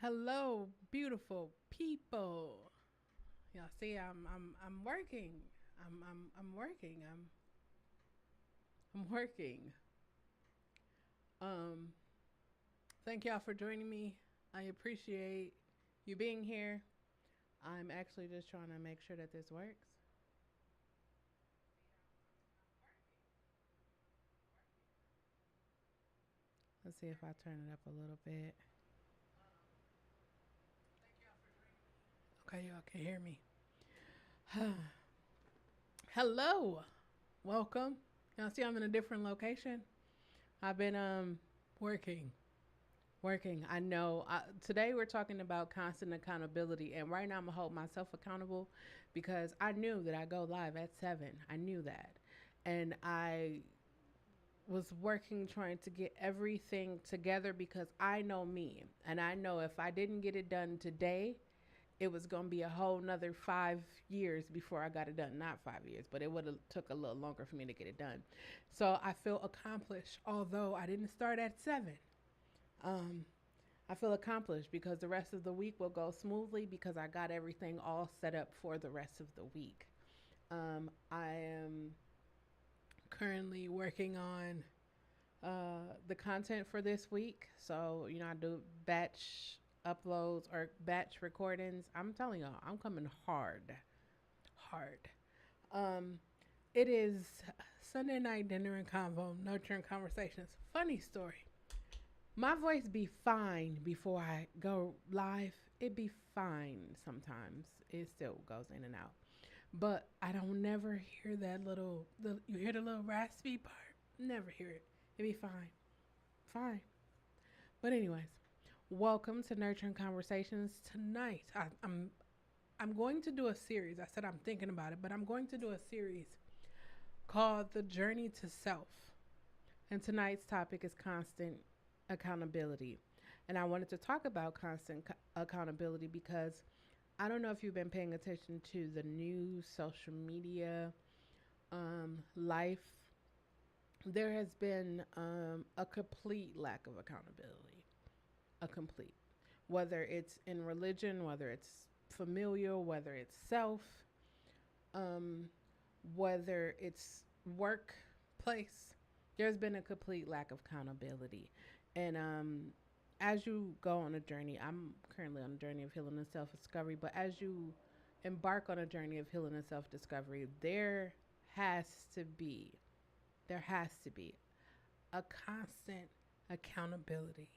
Hello, beautiful people. Y'all see, I'm working. I'm working. I'm working. Um, Thank y'all for joining me. I appreciate you being here. I'm actually just trying to make sure that this works. Let's see if I turn it up a little bit. Okay, y'all can hear me. Hello, welcome. Y'all see, I'm in a different location. I've been working. Working. I know. Today we're talking about constant accountability, and right now I'm gonna hold myself accountable because I knew that I go live at 7. I knew that, and I was working trying to get everything together because I know me, and I know if I didn't get it done today, it was gonna be a whole nother 5 years before I got it done. Not 5 years, but it would have took a little longer for me to get it done. So I feel accomplished, although I didn't start at 7. Um, I feel accomplished because the rest of the week will go smoothly because I got everything all set up for the rest of the week. I am currently working on the content for this week. So, I do batch uploads or batch recordings. I'm telling y'all, I'm coming hard. Hard. Um, it is Sunday night dinner and convo, nurturing conversations. Funny story. My voice be fine before I go live. It be fine sometimes. It still goes in and out. But I don't never hear that you hear the little raspy part? Never hear it. It be fine. Fine. But anyways, welcome to Nurturing Conversations tonight. I'm going to do a series. I said I'm thinking about it, but I'm going to do a series called The Journey to Self. And tonight's topic is constant accountability. And I wanted to talk about constant accountability because I don't know if you've been paying attention to the news, social media, life. There has been a complete lack of accountability. A complete. Whether it's in religion, whether it's familial, whether it's self, um, whether it's workplace, there's been a complete lack of accountability. And as you go on a journey, I'm currently on a journey of healing and self discovery, but as you embark on a journey of healing and self discovery, has to be, there has to be a constant accountability.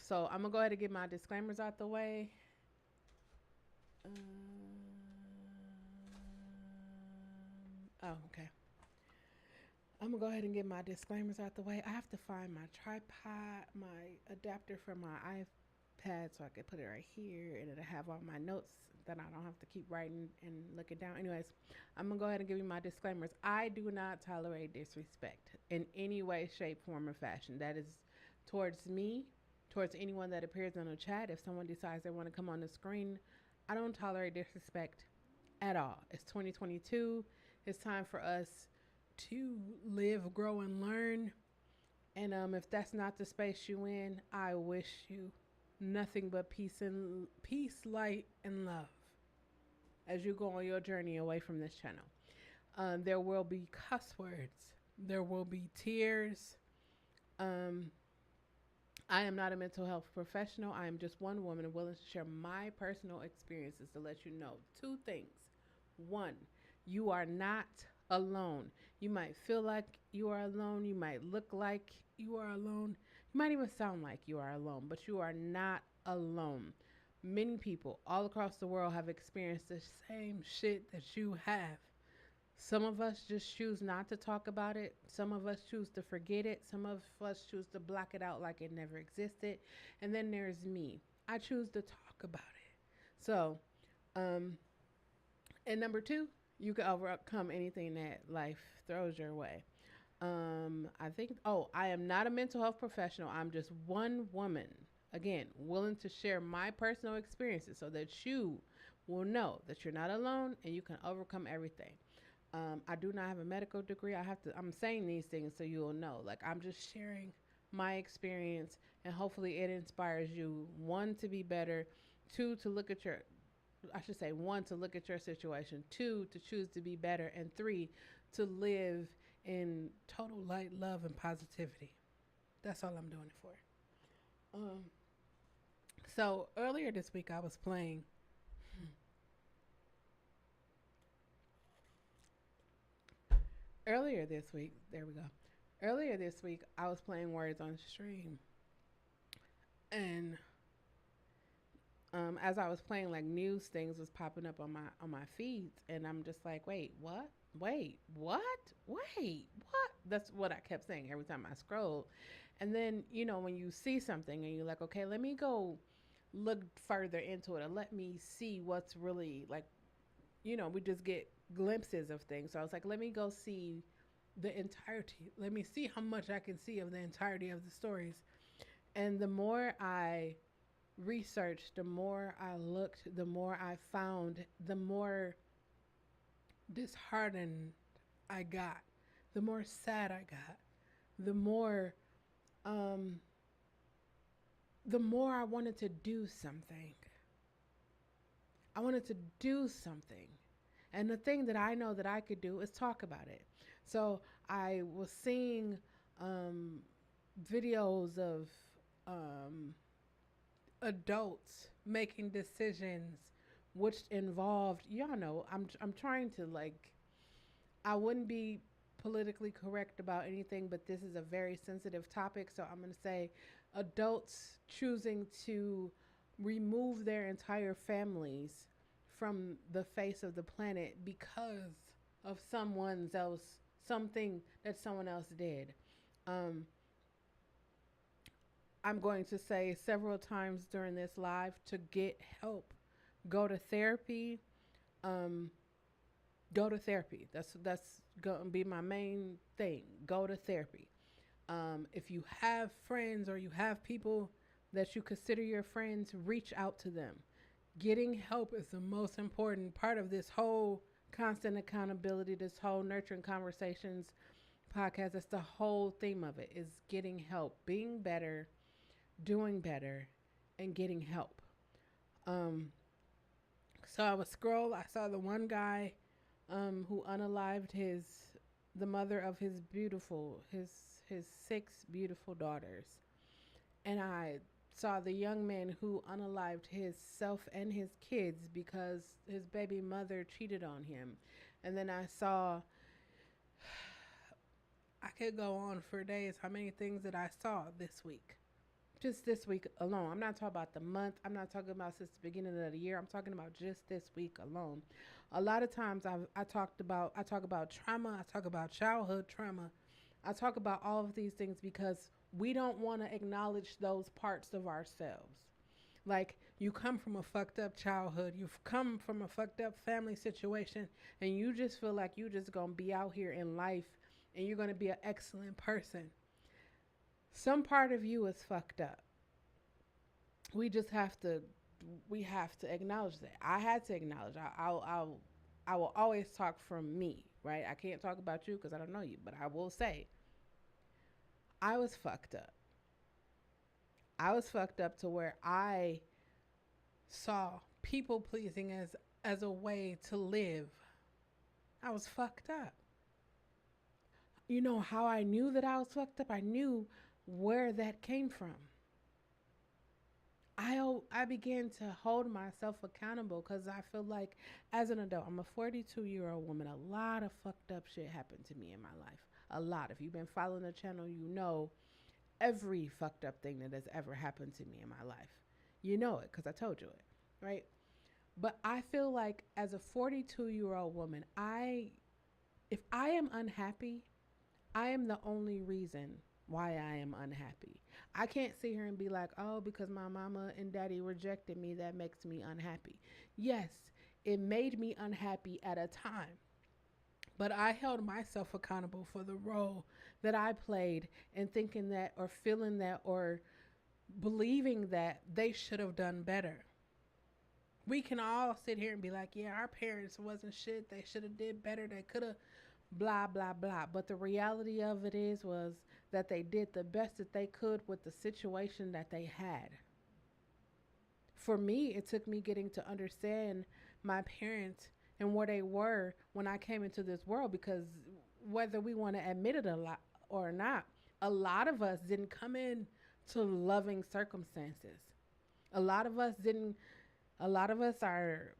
So I'm gonna go ahead and get my disclaimers out the way. Okay. I'm gonna go ahead and get my disclaimers out the way. I have to find my tripod, my adapter for my iPad so I can put it right here and it'll have all my notes that I don't have to keep writing and looking down. Anyways, I'm gonna go ahead and give you my disclaimers. I do not tolerate disrespect in any way, shape, form, or fashion. That is towards me, towards anyone that appears on the chat. If someone decides they want to come on the screen, I don't tolerate disrespect at all. It's 2022. It's time for us to live, grow, and learn. And if that's not the space you in, I wish you nothing but peace, light, and love as you go on your journey away from this channel. There will be cuss words. There will be tears. Um, I am not a mental health professional. I am just one woman willing to share my personal experiences to let you know two things. One, you are not alone. You might feel like you are alone. You might look like you are alone. You might even sound like you are alone, but you are not alone. Many people all across the world have experienced the same shit that you have. Some of us just choose not to talk about it. Some of us choose to forget it. Some of us choose to block it out like it never existed. And then there's me. I choose to talk about it. So, and number two, you can overcome anything that life throws your way. I am not a mental health professional. I'm just one woman, again, willing to share my personal experiences so that you will know that you're not alone and you can overcome everything. I do not have a medical degree. I'm saying these things so you'll know. Like, I'm just sharing my experience, and hopefully it inspires you, one, to be better, two, to look at your, I should say, one, to look at your situation, two, to choose to be better, and three, to live in total light, love, and positivity. That's all I'm doing it for. Um, so earlier this week, I was playing. Earlier this week, there we go. Earlier this week, I was playing words on stream, and as I was playing, like, news things was popping up on my feeds, and I'm just like, wait, what? Wait, what? Wait, what? That's what I kept saying every time I scrolled. And then, when you see something and you're like, okay, let me go look further into it, and let me see what's really, like, we just get glimpses of things. So I was like, let me go see the entirety. Let me see how much I can see of the entirety of the stories. And the more I researched, the more I looked, the more I found, the more disheartened I got, the more sad I got, the more um the more I wanted to do something. I wanted to do something. And the thing that I know that I could do is talk about it. So I was seeing um, videos of um, adults making decisions which involved, y'all know, I'm trying to, like, I wouldn't be politically correct about anything, but this is a very sensitive topic, so I'm going to say adults choosing to remove their entire families from the face of the planet because of something that someone else did. Um, I'm going to say several times during this live to get help, go to therapy. Um, Go to therapy. That's going to be my main thing. Go to therapy. If you have friends or you have people that you consider your friends, reach out to them. Getting help is the most important part of this whole constant accountability, this whole nurturing conversations podcast. That's the whole theme of it, is getting help, being better, doing better, and getting help. Um, so I was scroll. I saw the one guy who unalived the mother of his six beautiful daughters, and I saw the young man who unalived himself and his kids because his baby mother cheated on him, and then I saw. I could go on for days how many things that I saw this week. Just this week alone. I'm not talking about the month. I'm not talking about since the beginning of the year. I'm talking about just this week alone. A lot of times I talk about trauma. I talk about childhood trauma. I talk about all of these things because we don't want to acknowledge those parts of ourselves. Like, you come from a fucked up childhood, you've come from a fucked up family situation, and you just feel like you just gonna be out here in life and you're gonna be an excellent person. Some part of you is fucked up. We just have to acknowledge that. I had to acknowledge. I will always talk from me, right? I can't talk about you because I don't know you, but I will say I was fucked up. I was fucked up to where I saw people pleasing as a way to live. I was fucked up. You know how I knew that I was fucked up? I knew where that came from. I began to hold myself accountable because I feel like as an adult, I'm a 42-year-old woman. A lot of fucked up shit happened to me in my life. A lot. If you've been following the channel, you know every fucked up thing that has ever happened to me in my life. You know it because I told you it, right? But I feel like as a 42-year-old woman, if I am unhappy, I am the only reason why I am unhappy. I can't sit here and be like, oh, because my mama and daddy rejected me, that makes me unhappy. Yes, it made me unhappy at a time, but I held myself accountable for the role that I played in thinking that or feeling that or believing that they should have done better. We can all sit here and be like, yeah, our parents wasn't shit. They should have did better. They could have blah blah blah. But the reality of it is was that they did the best that they could with the situation that they had. For me, it took me getting to understand my parents and where they were when I came into this world because whether we want to admit it a lot or not, a lot of us didn't come in to loving circumstances. A lot of us didn't a lot of us are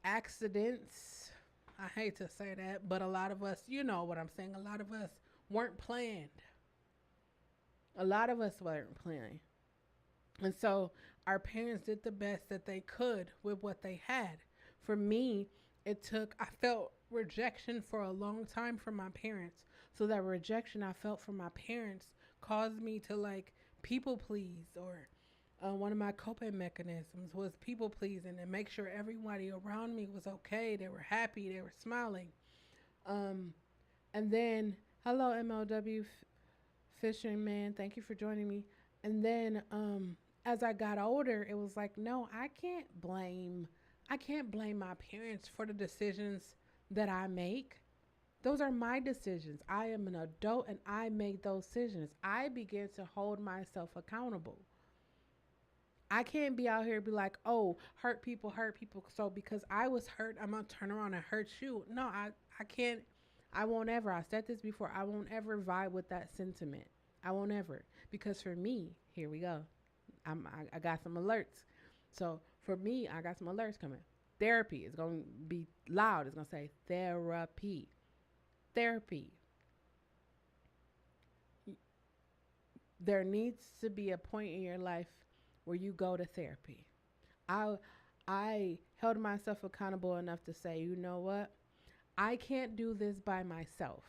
accidents. I hate to say that, but a lot of us, you know what I'm saying, a lot of us weren't planned. A lot of us weren't planned. And so our parents did the best that they could with what they had. For me, I felt rejection for a long time from my parents. So that rejection I felt from my parents caused me to like people please or one of my coping mechanisms was people pleasing and make sure everybody around me was okay. They were happy. They were smiling. Um, and then, hello, MLW Fishing Man. Thank you for joining me. And then as I got older, it was like, no, I can't blame my parents for the decisions that I make. Those are my decisions. I am an adult and I make those decisions. I began to hold myself accountable. I can't be out here and be like, oh, hurt people, hurt people. So because I was hurt, I'm gonna turn around and hurt you. No, I can't. I won't ever. I said this before. I won't ever vibe with that sentiment. I won't ever. Because for me, here we go. I got some alerts. So for me, I got some alerts coming. Therapy is going to be loud. It's going to say therapy. Therapy. There needs to be a point in your life where you go to therapy. I I held myself accountable enough to say, you know what? I can't do this by myself.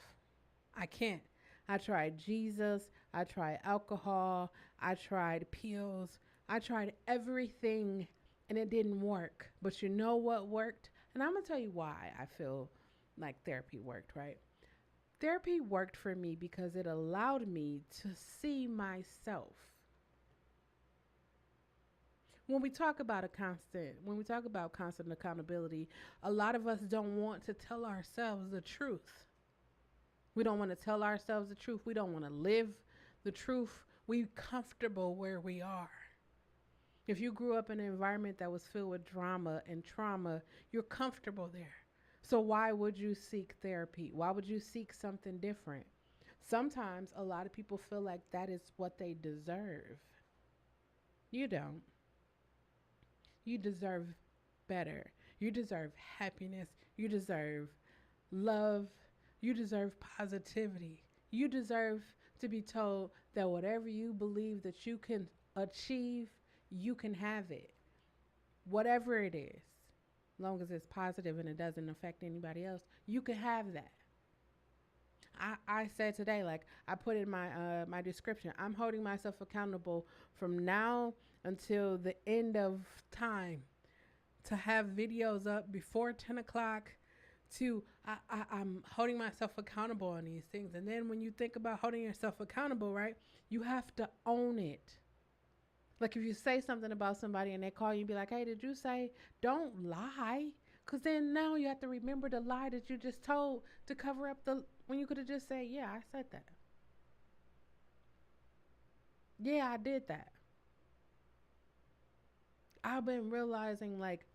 I can't. I tried Jesus. I tried alcohol. I tried pills. I tried everything and it didn't work. But you know what worked? And I'm going to tell you why I feel like therapy worked, right? Therapy worked for me because it allowed me to see myself. When we talk about constant accountability, a lot of us don't want to tell ourselves the truth. We don't want to tell ourselves the truth. We don't want to live the truth. We comfortable where we are. If you grew up in an environment that was filled with drama and trauma, you're comfortable there. So why would you seek therapy? Why would you seek something different? Sometimes a lot of people feel like that is what they deserve. You don't. You deserve better. You deserve happiness. You deserve love. You deserve positivity. You deserve to be told that whatever you believe that you can achieve, you can have it. Whatever it is, as long as it's positive and it doesn't affect anybody else, you can have that. I said today, like I put in my description, I'm holding myself accountable from now until the end of time to have videos up before 10 o'clock to I'm holding myself accountable on these things. And then when you think about holding yourself accountable, right, you have to own it. Like if you say something about somebody and they call you and be like, hey, did you say, don't lie? Because then now you have to remember the lie that you just told to cover up when you could have just said, yeah, I said that. Yeah, I did that. I've been realizing like,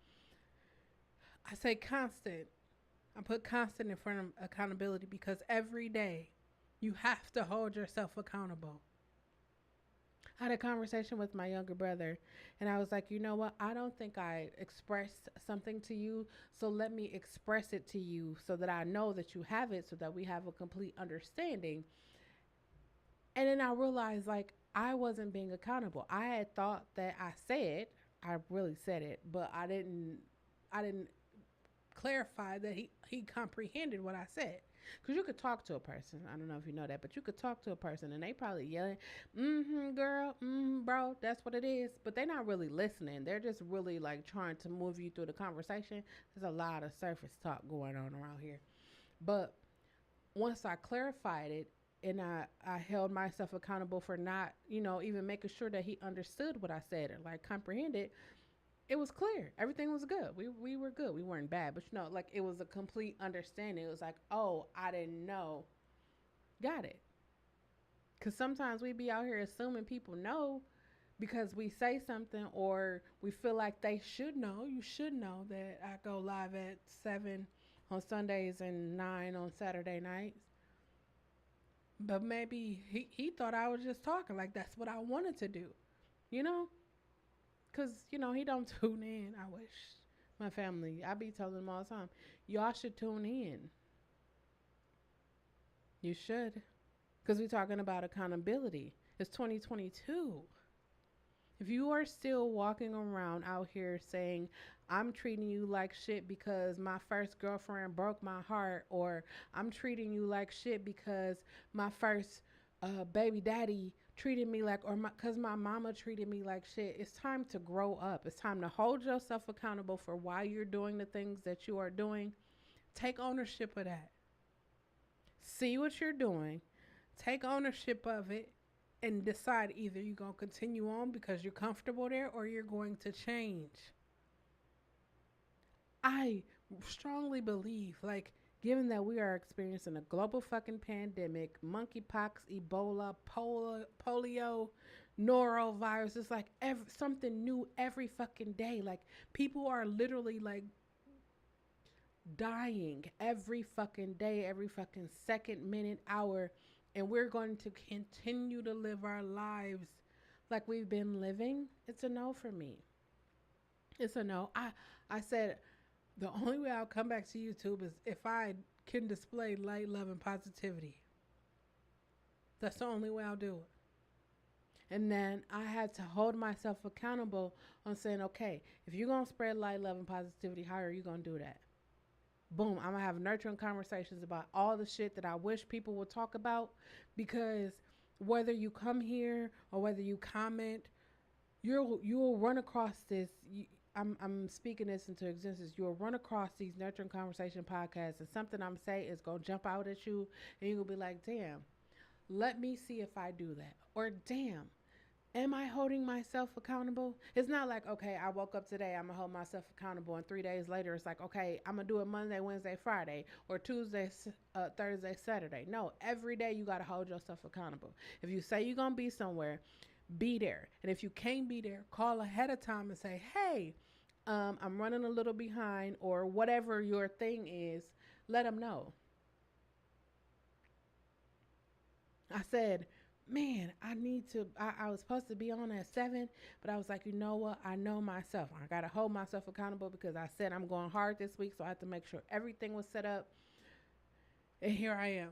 I say constant. I put constant in front of accountability because every day you have to hold yourself accountable. I had a conversation with my younger brother and I was like, you know what? I don't think I expressed something to you. So let me express it to you so that I know that you have it so that we have a complete understanding. And then I realized like I wasn't being accountable. I had thought that I really said it, but I didn't clarify that he comprehended what I said. Because you could talk to a person. I don't know if you know that, but you could talk to a person and they probably yelling, girl, bro, that's what it is. But they're not really listening. They're just really like trying to move you through the conversation. There's a lot of surface talk going on around here. But once I clarified it and I held myself accountable for not, even making sure that he understood what I said or like comprehended, it was clear. Everything was good. We were good. We weren't bad, but like it was a complete understanding. It was like, oh, I didn't know. Got it. Because sometimes we be out here assuming people know because we say something or we feel like they should know. You should know that I go live at 7 on Sundays and 9 on Saturday nights. But maybe he thought I was just talking like that's what I wanted to do, you know? Because, he don't tune in. I wish my family, I be telling them all the time, y'all should tune in. You should. Because we're talking about accountability. It's 2022. If you are still walking around out here saying, I'm treating you like shit because my first girlfriend broke my heart, or I'm treating you like shit because my first baby daddy treated me like, or because my mama treated me like shit, it's time to grow up. It's time to hold yourself accountable for why you're doing the things that you are doing. Take ownership of that. See what you're doing, take ownership of it, and decide either you're going to continue on because you're comfortable there or you're going to change. I strongly believe, like, given that we are experiencing a global fucking pandemic, monkeypox, Ebola, polio, norovirus, it's like something new every fucking day. Like, people are literally like dying every fucking day, every fucking second, minute, hour, and we're going to continue to live our lives like we've been living. It's a no for me. It's a no. I said the only way I'll come back to YouTube is if I can display light, love, and positivity. That's the only way I'll do it. And then I had to hold myself accountable on saying, okay, if you're going to spread light, love, and positivity, how are you going to do that? Boom, I'm going to have nurturing conversations about all the shit that I wish people would talk about, because whether you come here or whether you comment, you'll run across this. I'm speaking this into existence. You'll run across these nurturing conversation podcasts, and something I'm saying is going to jump out at you, and you'll be like, damn, let me see if I do that. Or damn, am I holding myself accountable? It's not like, okay, I woke up today, I'm going to hold myself accountable, and 3 days later, it's like, okay, I'm going to do it Monday, Wednesday, Friday, or Tuesday, Thursday, Saturday. No, every day you got to hold yourself accountable. If you say you're going to be somewhere, be there. And if you can't be there, call ahead of time and say, hey, I'm running a little behind, or whatever your thing is, let them know. I said, man, I was supposed to be on at 7, but I was like, you know what? I know myself. I got to hold myself accountable because I said I'm going hard this week, so I have to make sure everything was set up. And here I am.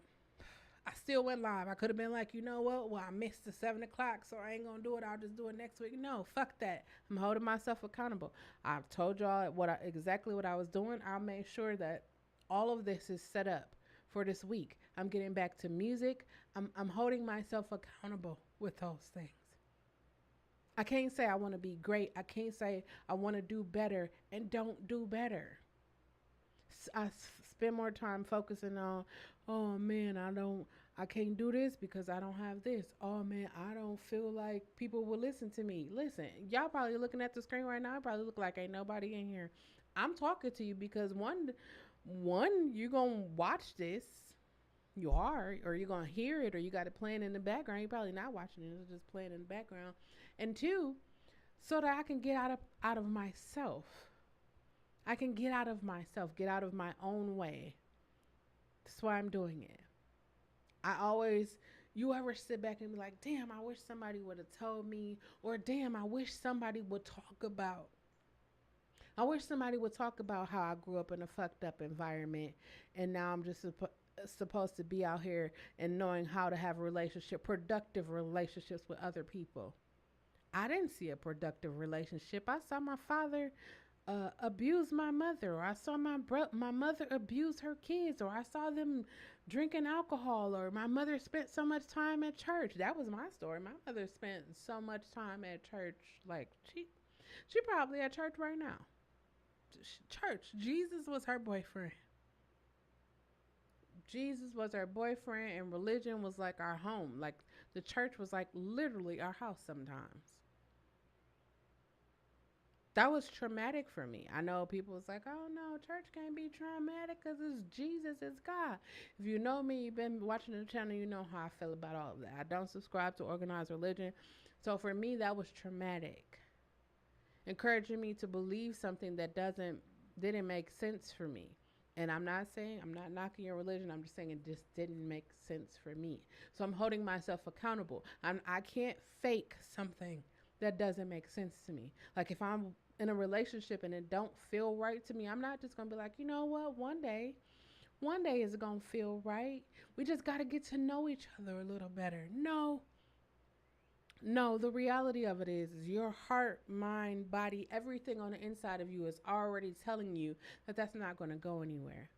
I still went live. I could have been like, you know what? Well, I missed the 7 o'clock, so I ain't going to do it. I'll just do it next week. No, fuck that. I'm holding myself accountable. I've told y'all exactly what I was doing. I made sure that all of this is set up for this week. I'm getting back to music. I'm holding myself accountable with those things. I can't say I want to be great. I can't say I want to do better and don't do better. I spend more time focusing on, oh man, I can't do this because I don't have this. Oh man, I don't feel like people will listen to me. Listen, y'all probably looking at the screen right now. I probably look like ain't nobody in here. I'm talking to you because one, you're going to watch this. You are, or you're going to hear it, or you got it playing in the background. You're probably not watching it. It's just playing in the background. And 2, so that I can get out of myself. I can get out of myself, get out of my own way. That's why I'm doing it. You ever sit back and be like, damn, I wish somebody would have told me, or damn, I wish somebody would talk about. I wish somebody would talk about how I grew up in a fucked up environment, and now I'm just supposed to be out here and knowing how to have productive relationships with other people. I didn't see a productive relationship. I saw my father abuse my mother, or I saw my mother abuse her kids, or I saw them drinking alcohol, or my mother spent so much time at church. That was my story. My mother spent so much time at church, like she probably at church right now. Church. Jesus was her boyfriend. Jesus was our boyfriend, and religion was like our home. Like, the church was like literally our house sometimes. That was traumatic for me. I know people was like, "Oh no, church can't be traumatic because it's Jesus, it's God." If you know me, you've been watching the channel, you know how I feel about all of that. I don't subscribe to organized religion, so for me, that was traumatic, encouraging me to believe something that didn't make sense for me. And I'm not knocking your religion. I'm just saying it just didn't make sense for me. So I'm holding myself accountable. I can't fake something that doesn't make sense to me. Like if I'm in a relationship and it don't feel right to me, I'm not just gonna be like, you know what, one day it's gonna feel right. We just gotta get to know each other a little better. No, no, the reality of it is your heart, mind, body, everything on the inside of you is already telling you that that's not going to go anywhere.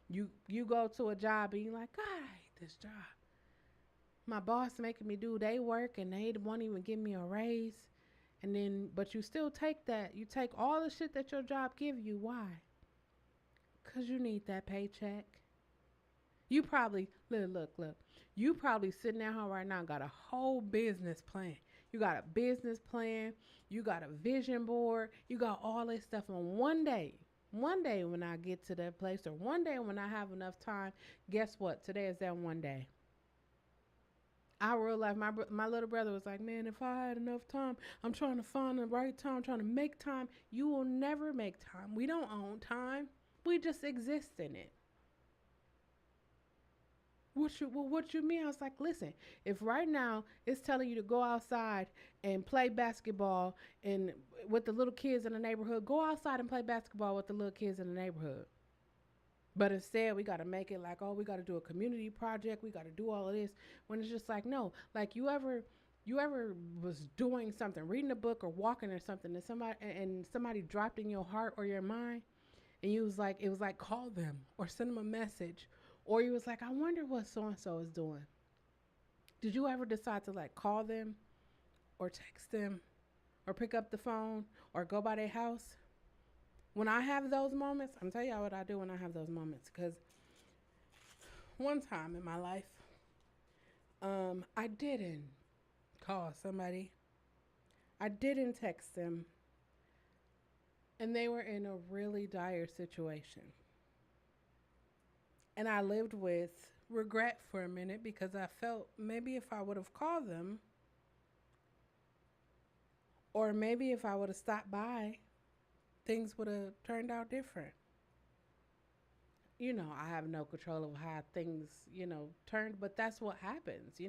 You go to a job and you're like, God, I hate this job. My boss making me do they work and they won't even give me a raise. And then, but you still take that. You take all the shit that your job give you. Why? Because you need that paycheck. You probably look. You probably sitting at home right now got a whole business plan. You got a business plan. You got a vision board. You got all this stuff. On one day when I get to that place, or one day when I have enough time, guess what? Today is that one day. I realized my little brother was like, man, if I had enough time, I'm trying to find the right time, I'm trying to make time. You will never make time. We don't own time. We just exist in it. What you mean? I was like, listen, if right now it's telling you to go outside and play basketball and with the little kids in the neighborhood, go outside and play basketball with the little kids in the neighborhood. But instead, we got to make it like, oh, we got to do a community project. We got to do all of this. When it's just like, no, like you ever was doing something, reading a book or walking or something, and somebody dropped in your heart or your mind, and you was like, it was like, call them or send them a message, or you was like, I wonder what so and so is doing. Did you ever decide to like call them or text them or pick up the phone or go by their house? When I have those moments, I'm tell y'all what I do when I have those moments. Because one time in my life, I didn't call somebody. I didn't text them, and they were in a really dire situation. And I lived with regret for a minute because I felt maybe if I would have called them, or maybe if I would have stopped by, things would have turned out different. You know, I have no control of how things, turned, but that's what happens,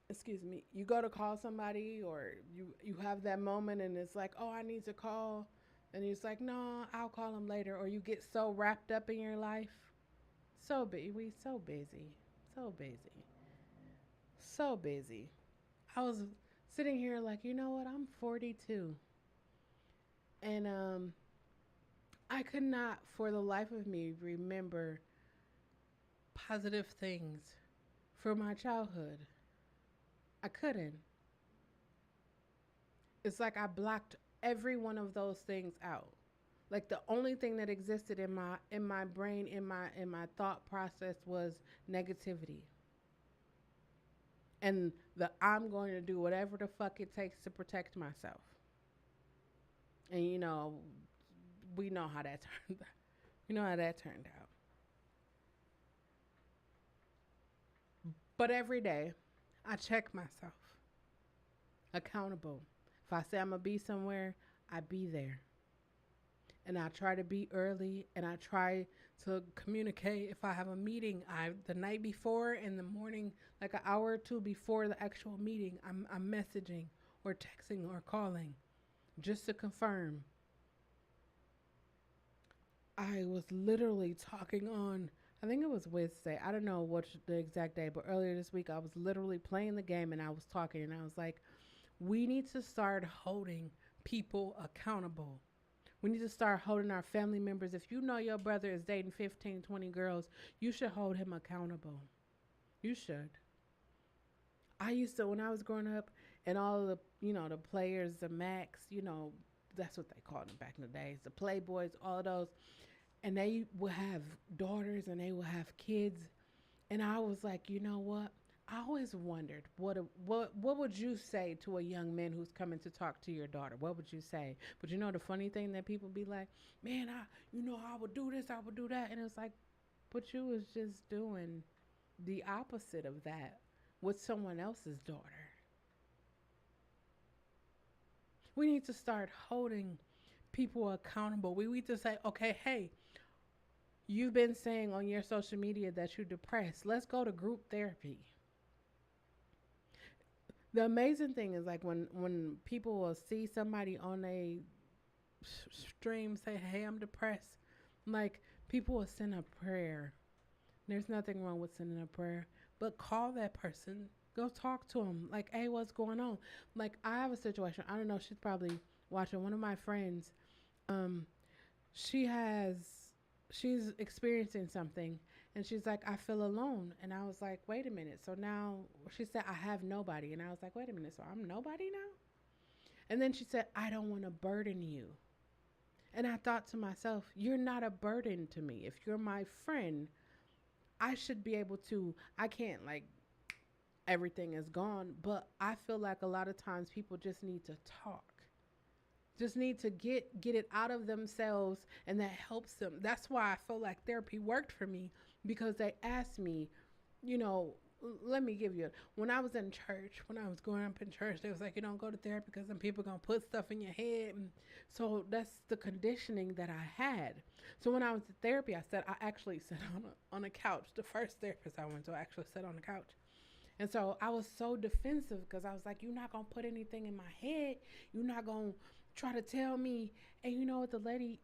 Excuse me. You go to call somebody or you have that moment and it's like, "Oh, I need to call." And it's like, "No, I'll call them later." Or you get so wrapped up in your life. So busy. We so busy. So busy. So busy. I was sitting here like, "You know what? I'm 42." And I could not for the life of me remember positive things from my childhood. I couldn't. It's like I blocked every one of those things out. Like the only thing that existed in my brain, in my thought process was negativity. And the I'm going to do whatever the fuck it takes to protect myself. And we know how that turned out. We know how that turned out. But every day I check myself accountable. If I say I'm going to be somewhere, I be there. And I try to be early and I try to communicate if I have a meeting. I the night before in the morning, like an hour or two before the actual meeting, I'm messaging or texting or calling just to confirm. I was literally talking on, I think it was Wednesday. I don't know what the exact day, but earlier this week I was literally playing the game and I was talking and I was like, we need to start holding people accountable. We need to start holding our family members. If you know your brother is dating 15, 20 girls, you should hold him accountable. You should. I used to, when I was growing up, and all of the, the players, the Max, that's what they called them back in the days, the Playboys, all of those. And they would have daughters and they would have kids. And I was like, you know what? I always wondered what would you say to a young man who's coming to talk to your daughter? What would you say? But you know the funny thing that people be like, man, I would do this, I would do that, and it's like, but you was just doing the opposite of that with someone else's daughter. We need to start holding people accountable. We need to say, okay, hey, you've been saying on your social media that you're depressed. Let's go to group therapy. The amazing thing is like when people will see somebody on a stream say, "Hey, I'm depressed," like people will send a prayer. There's nothing wrong with sending a prayer, but call that person. Go talk to them. Like, hey, what's going on? Like, I have a situation. I don't know. She's probably watching. One of my friends, um, she has, she's experiencing something, and she's like, I feel alone. And I was like, wait a minute. So now she said, I have nobody. And I was like, wait a minute. So I'm nobody now? And then she said, I don't want to burden you. And I thought to myself, you're not a burden to me. If you're my friend, I should be able to, I can't like everything is gone, but I feel like a lot of times people just need to talk. Just need to get it out of themselves, and that helps them. That's why I feel like therapy worked for me, because they asked me, you know, let me give you when I was in church, when I was growing up in church, they was like, you don't go to therapy because some people gonna put stuff in your head. And so that's the conditioning that I had. So when I was in therapy, I said I actually sat on a couch. The first therapist I went to, I actually sat on the couch. And so I was so defensive because I was like, you're not going to put anything in my head. You're not going to try to tell me. And you know what? The lady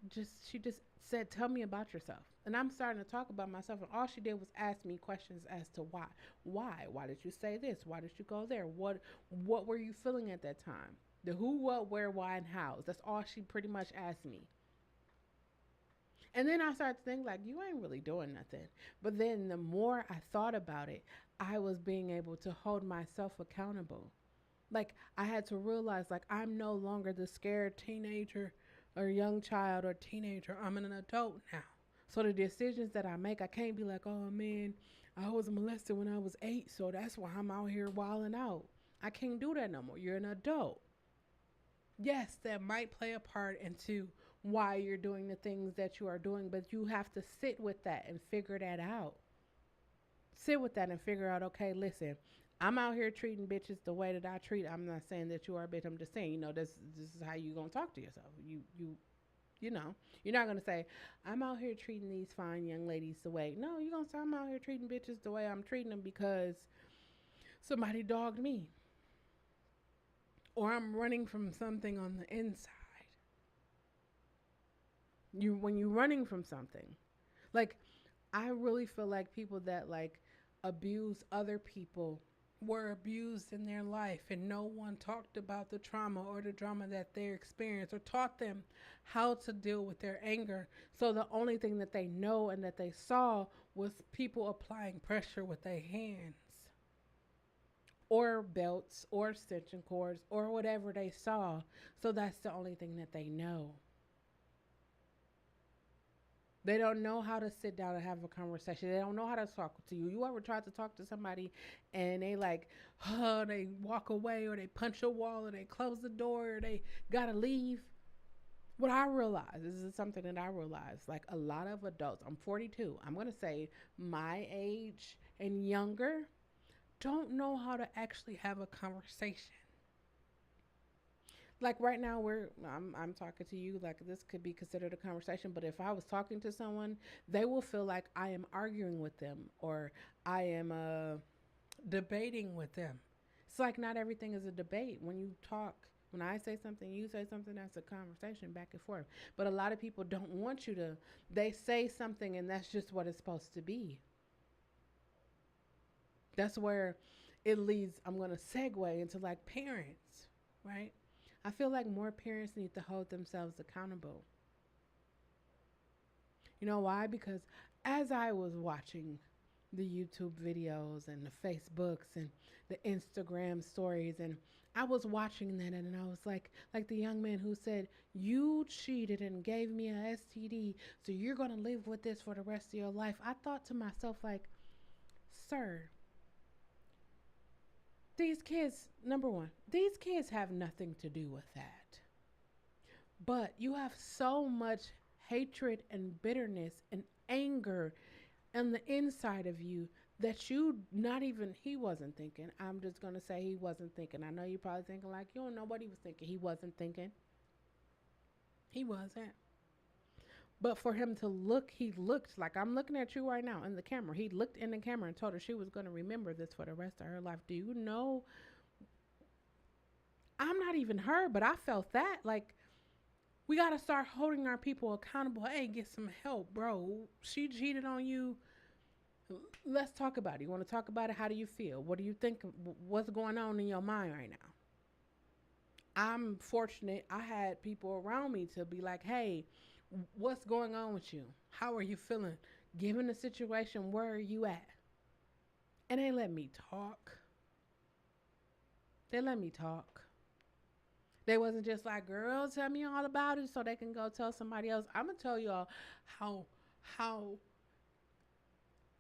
she just said, tell me about yourself. And I'm starting to talk about myself. And all she did was ask me questions as to why. Why? Why did you say this? Why did you go there? What were you feeling at that time? The who, what, where, why, and how. That's all she pretty much asked me. And then I started to think like, you ain't really doing nothing. But then the more I thought about it, I was being able to hold myself accountable. Like I had to realize like I'm no longer the scared teenager or young child or teenager. I'm an adult now. So the decisions that I make, I can't be like, oh man, I was molested when I was 8, so that's why I'm out here wilding out. I can't do that no more. You're an adult. Yes, that might play a part into why you're doing the things that you are doing, but you have to sit with that and figure that out. Sit with that and figure out, okay, listen, I'm out here treating bitches the way that I treat. I'm not saying that you are a bitch. I'm just saying, this is how you gonna talk to yourself. You know, you're not gonna say, I'm out here treating these fine young ladies the way. No, you're gonna say I'm out here treating bitches the way I'm treating them because somebody dogged me. Or I'm running from something on the inside. When you're running from something. Like I really feel like people that like abuse other people were abused in their life, and no one talked about the trauma or the drama that they experienced or taught them how to deal with their anger. So the only thing that they know and that they saw was people applying pressure with their hands or belts or extension cords or whatever they saw. So that's the only thing that they know. They don't know how to sit down and have a conversation. They don't know how to talk to you. You ever tried to talk to somebody and they like, they walk away or they punch a wall or they close the door or they gotta leave? What I realize, this is something that I realize, like a lot of adults, I'm 42, I'm gonna say my age and younger, don't know how to actually have a conversation. Like right now I'm talking to you, like this could be considered a conversation, but if I was talking to someone, they will feel like I am arguing with them or I am debating with them. It's like not everything is a debate. When you talk, when I say something, you say something, that's a conversation back and forth. But a lot of people don't want you to, they say something and that's just what it's supposed to be. That's where it leads, I'm going to segue into like parents, right? I feel like more parents need to hold themselves accountable. You know why? Because as I was watching the YouTube videos and the Facebooks and the Instagram stories, and I was watching that and I was like the young man who said, you cheated and gave me a STD, so you're going to live with this for the rest of your life. I thought to myself, like, sir, These kids, number one, these kids have nothing to do with that. But you have so much hatred and bitterness and anger on the inside of you that you not even he wasn't thinking. I'm just gonna say he wasn't thinking. I know you're probably thinking like you don't know what he was thinking. He wasn't thinking. He wasn't. But for him to look, he looked like I'm looking at you right now in the camera. He looked in the camera and told her she was going to remember this for the rest of her life. Do you know? I'm not even her, but I felt that. Like, we got to start holding our people accountable. Hey, get some help, bro. She cheated on you. Let's talk about it. You want to talk about it? How do you feel? What do you think? What's going on in your mind right now? I'm fortunate I had people around me to be like, hey, what's going on with you? How are you feeling? Given the situation, where are you at? And they let me talk. They let me talk. They wasn't just like, girl, tell me all about it so they can go tell somebody else. I'm gonna tell y'all how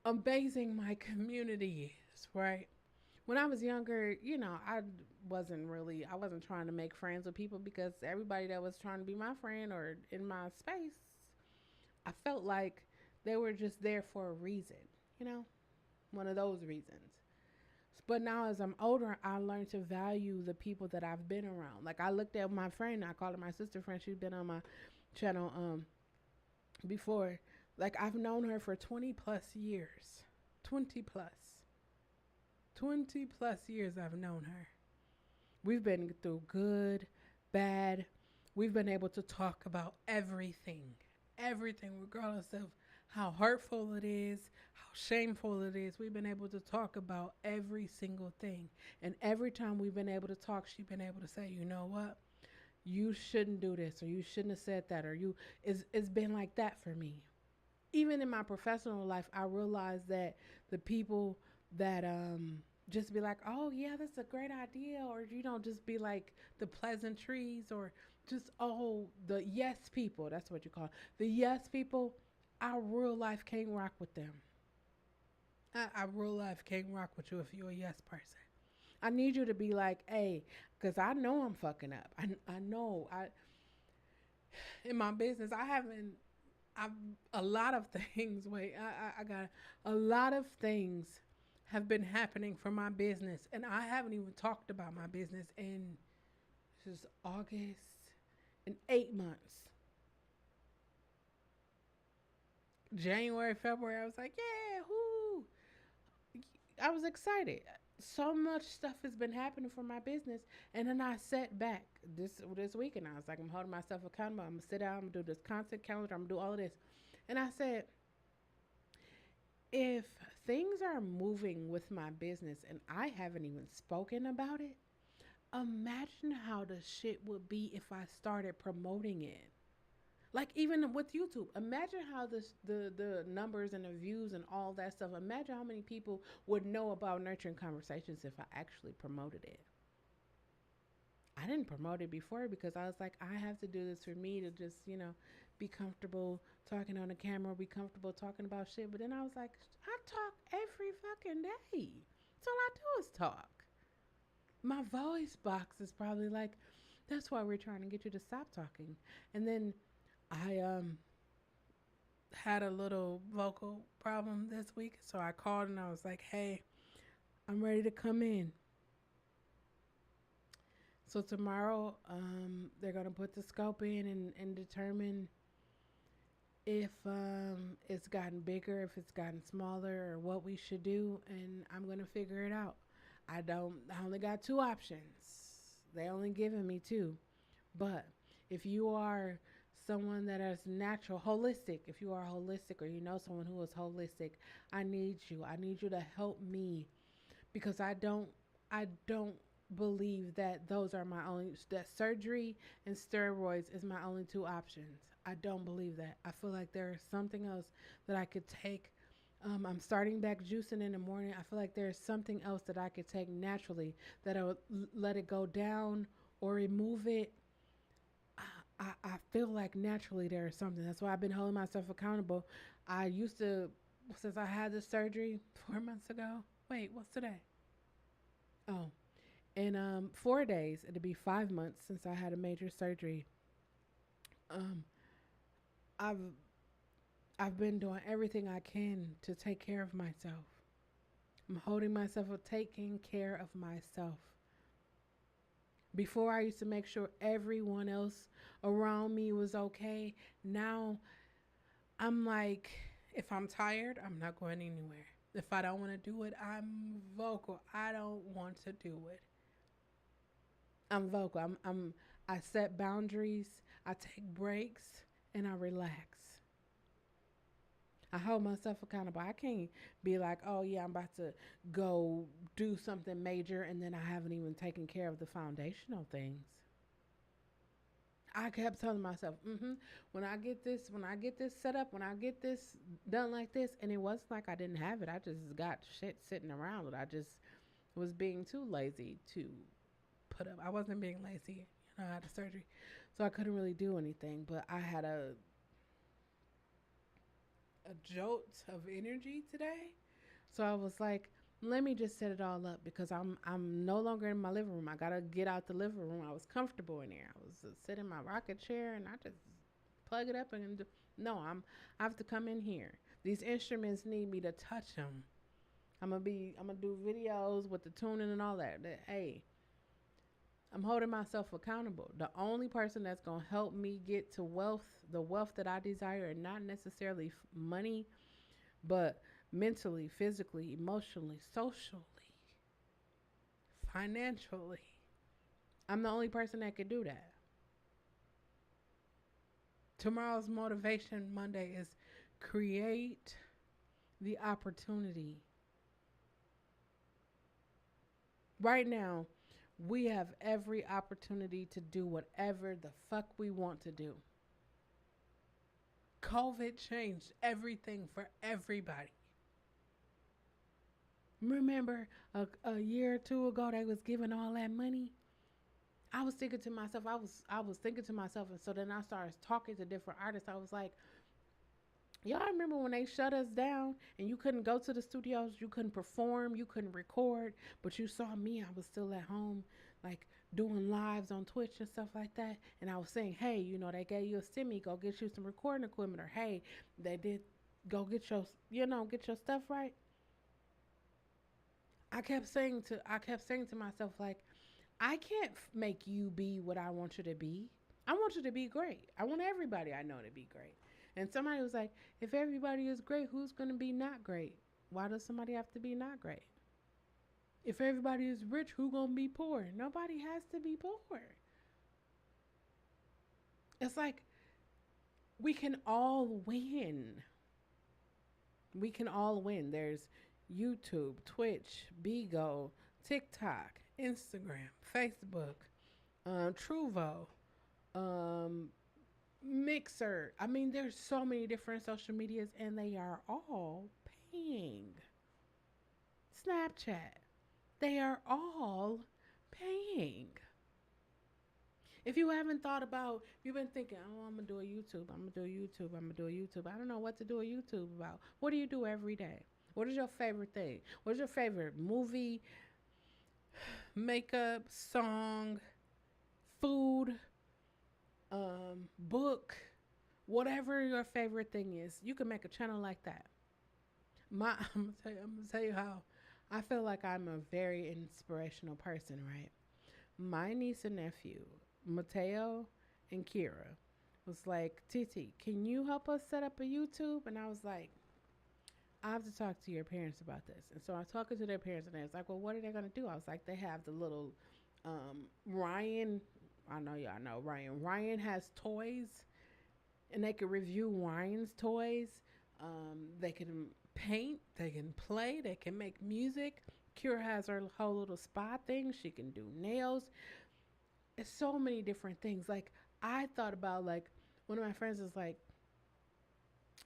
amazing my community is, right? When I was younger, I wasn't trying to make friends with people because everybody that was trying to be my friend or in my space, I felt like they were just there for a reason, you know, one of those reasons. But now as I'm older, I learned to value the people that I've been around. Like I looked at my friend, I called her my sister friend. She's been on my channel before. Like I've known her for 20 plus years. 20 plus. 20 plus years I've known her. We've been through good, bad. We've been able to talk about everything. Everything, regardless of how hurtful it is, how shameful it is. We've been able to talk about every single thing. And every time we've been able to talk, she's been able to say, you know what? You shouldn't do this, or you shouldn't have said that, or it's been like that for me. Even in my professional life, I realized that the people that just be like, oh yeah, that's a great idea, or just be like the pleasantries, or just the yes people. That's what you call it. The yes people. Our real life can't rock with them. I real life can't rock with you if you're a yes person. I need you to be like, hey, because I know I'm fucking up. I know in my business I haven't. I've a lot of things. Wait, I got a lot of things have been happening for my business, and I haven't even talked about my business in this is August in 8 months. January, February, I was like, yeah, whoo. I was excited. So much stuff has been happening for my business, and then I sat back this week, and I was like, I'm holding myself accountable. I'm gonna sit down. I'm gonna do this content calendar. I'm gonna do all of this, and I said, if things are moving with my business and I haven't even spoken about it, imagine how the shit would be if I started promoting it. Like even with YouTube, imagine how the numbers and the views and all that stuff. Imagine how many people would know about nurturing conversations if I actually promoted it. I didn't promote it before because I was like, I have to do this for me to just, be comfortable talking on the camera, be comfortable talking about shit. But then I was like, I talk every fucking day. That's all I do is talk. My voice box is probably like, that's why we're trying to get you to stop talking. And then I had a little vocal problem this week, so I called and I was like, "Hey, I'm ready to come in." So tomorrow, they're gonna put the scope in and determine if it's gotten bigger, if it's gotten smaller, or what we should do, and I'm gonna figure it out. I only got two options. They only given me two, but if you are someone that is natural, holistic, if you are holistic or you know someone who is holistic, I need you. I need you to help me because I don't believe that those are my only that surgery and steroids is my only two options. I don't believe that. I feel like there is something else that I could take. I'm starting back juicing in the morning. I feel like there's something else that I could take naturally that I would let it go down or remove it. I feel like naturally there is something. That's why I've been holding myself accountable. I used to, since I had this surgery 4 months ago. Wait, what's today? Oh. In 4 days, it'll be 5 months since I had a major surgery. Um, I've I've been doing everything I can to take care of myself. I'm holding myself up, taking care of myself. Before I used to make sure everyone else around me was okay. Now I'm like, if I'm tired, I'm not going anywhere. If I don't want to do it, I'm vocal. I don't want to do it. I'm vocal. I set boundaries. I take breaks and I relax. I hold myself accountable. I can't be like, oh yeah, I'm about to go do something major and then I haven't even taken care of the foundational things. I kept telling myself, when I get this set up, when I get this done like this, and it wasn't like I didn't have it. I just got shit sitting around. I just was being too lazy to put up. I wasn't being lazy. I had a surgery, so I couldn't really do anything. But I had a jolt of energy today, so I was like, let me just set it all up because I'm no longer in my living room. I gotta get out the living room. I was comfortable in there. I was sitting in my rocket chair and I just plug it up and no, I have to come in here. These instruments need me to touch them. I'm gonna do videos with the tuning and all that. Hey, I'm holding myself accountable. The only person that's going to help me get to wealth, the wealth that I desire, and not necessarily money, but mentally, physically, emotionally, socially, financially. I'm the only person that could do that. Tomorrow's Motivation Monday is create the opportunity. Right now, we have every opportunity to do whatever the fuck we want to do. COVID changed everything for everybody. Remember a year or two ago they was giving all that money? I was thinking to myself, I was thinking to myself, and so then I started talking to different artists. I was like, y'all remember when they shut us down and you couldn't go to the studios, you couldn't perform, you couldn't record, but you saw me, I was still at home, like doing lives on Twitch and stuff like that. And I was saying, hey, they gave you a stimmy, go get you some recording equipment, or hey, they did go get get your stuff right. I kept saying to myself, like, I can't make you be what I want you to be. I want you to be great. I want everybody I know to be great. And somebody was like, if everybody is great, who's going to be not great? Why does somebody have to be not great? If everybody is rich, who's going to be poor? Nobody has to be poor. It's like we can all win. We can all win. There's YouTube, Twitch, Bigo, TikTok, Instagram, Facebook, Truvo, um, Mixer. I mean, there's so many different social medias, and they are all paying. Snapchat, they are all paying. If you haven't thought about, you've been thinking, oh, I'm gonna do a YouTube, I'm gonna do a YouTube, I'm gonna do a YouTube. I don't know what to do a YouTube about. What do you do every day? What is your favorite thing? What is your favorite movie, makeup, song, food, book, whatever your favorite thing is? You can make a channel like that. I'm gonna tell you how I feel like I'm a very inspirational person, right? My niece and nephew, Mateo and Kira, was like, Titi, can you help us set up a YouTube? And I was like, I have to talk to your parents about this. And so I was talking to their parents, and they was like, well, what are they going to do? I was like, they have the little Ryan. I know y'all know Ryan. Ryan has toys, and they can review Ryan's toys. They can paint, they can play, they can make music. Kira has her whole little spa thing. She can do nails. It's so many different things. Like, I thought about, like, one of my friends is like,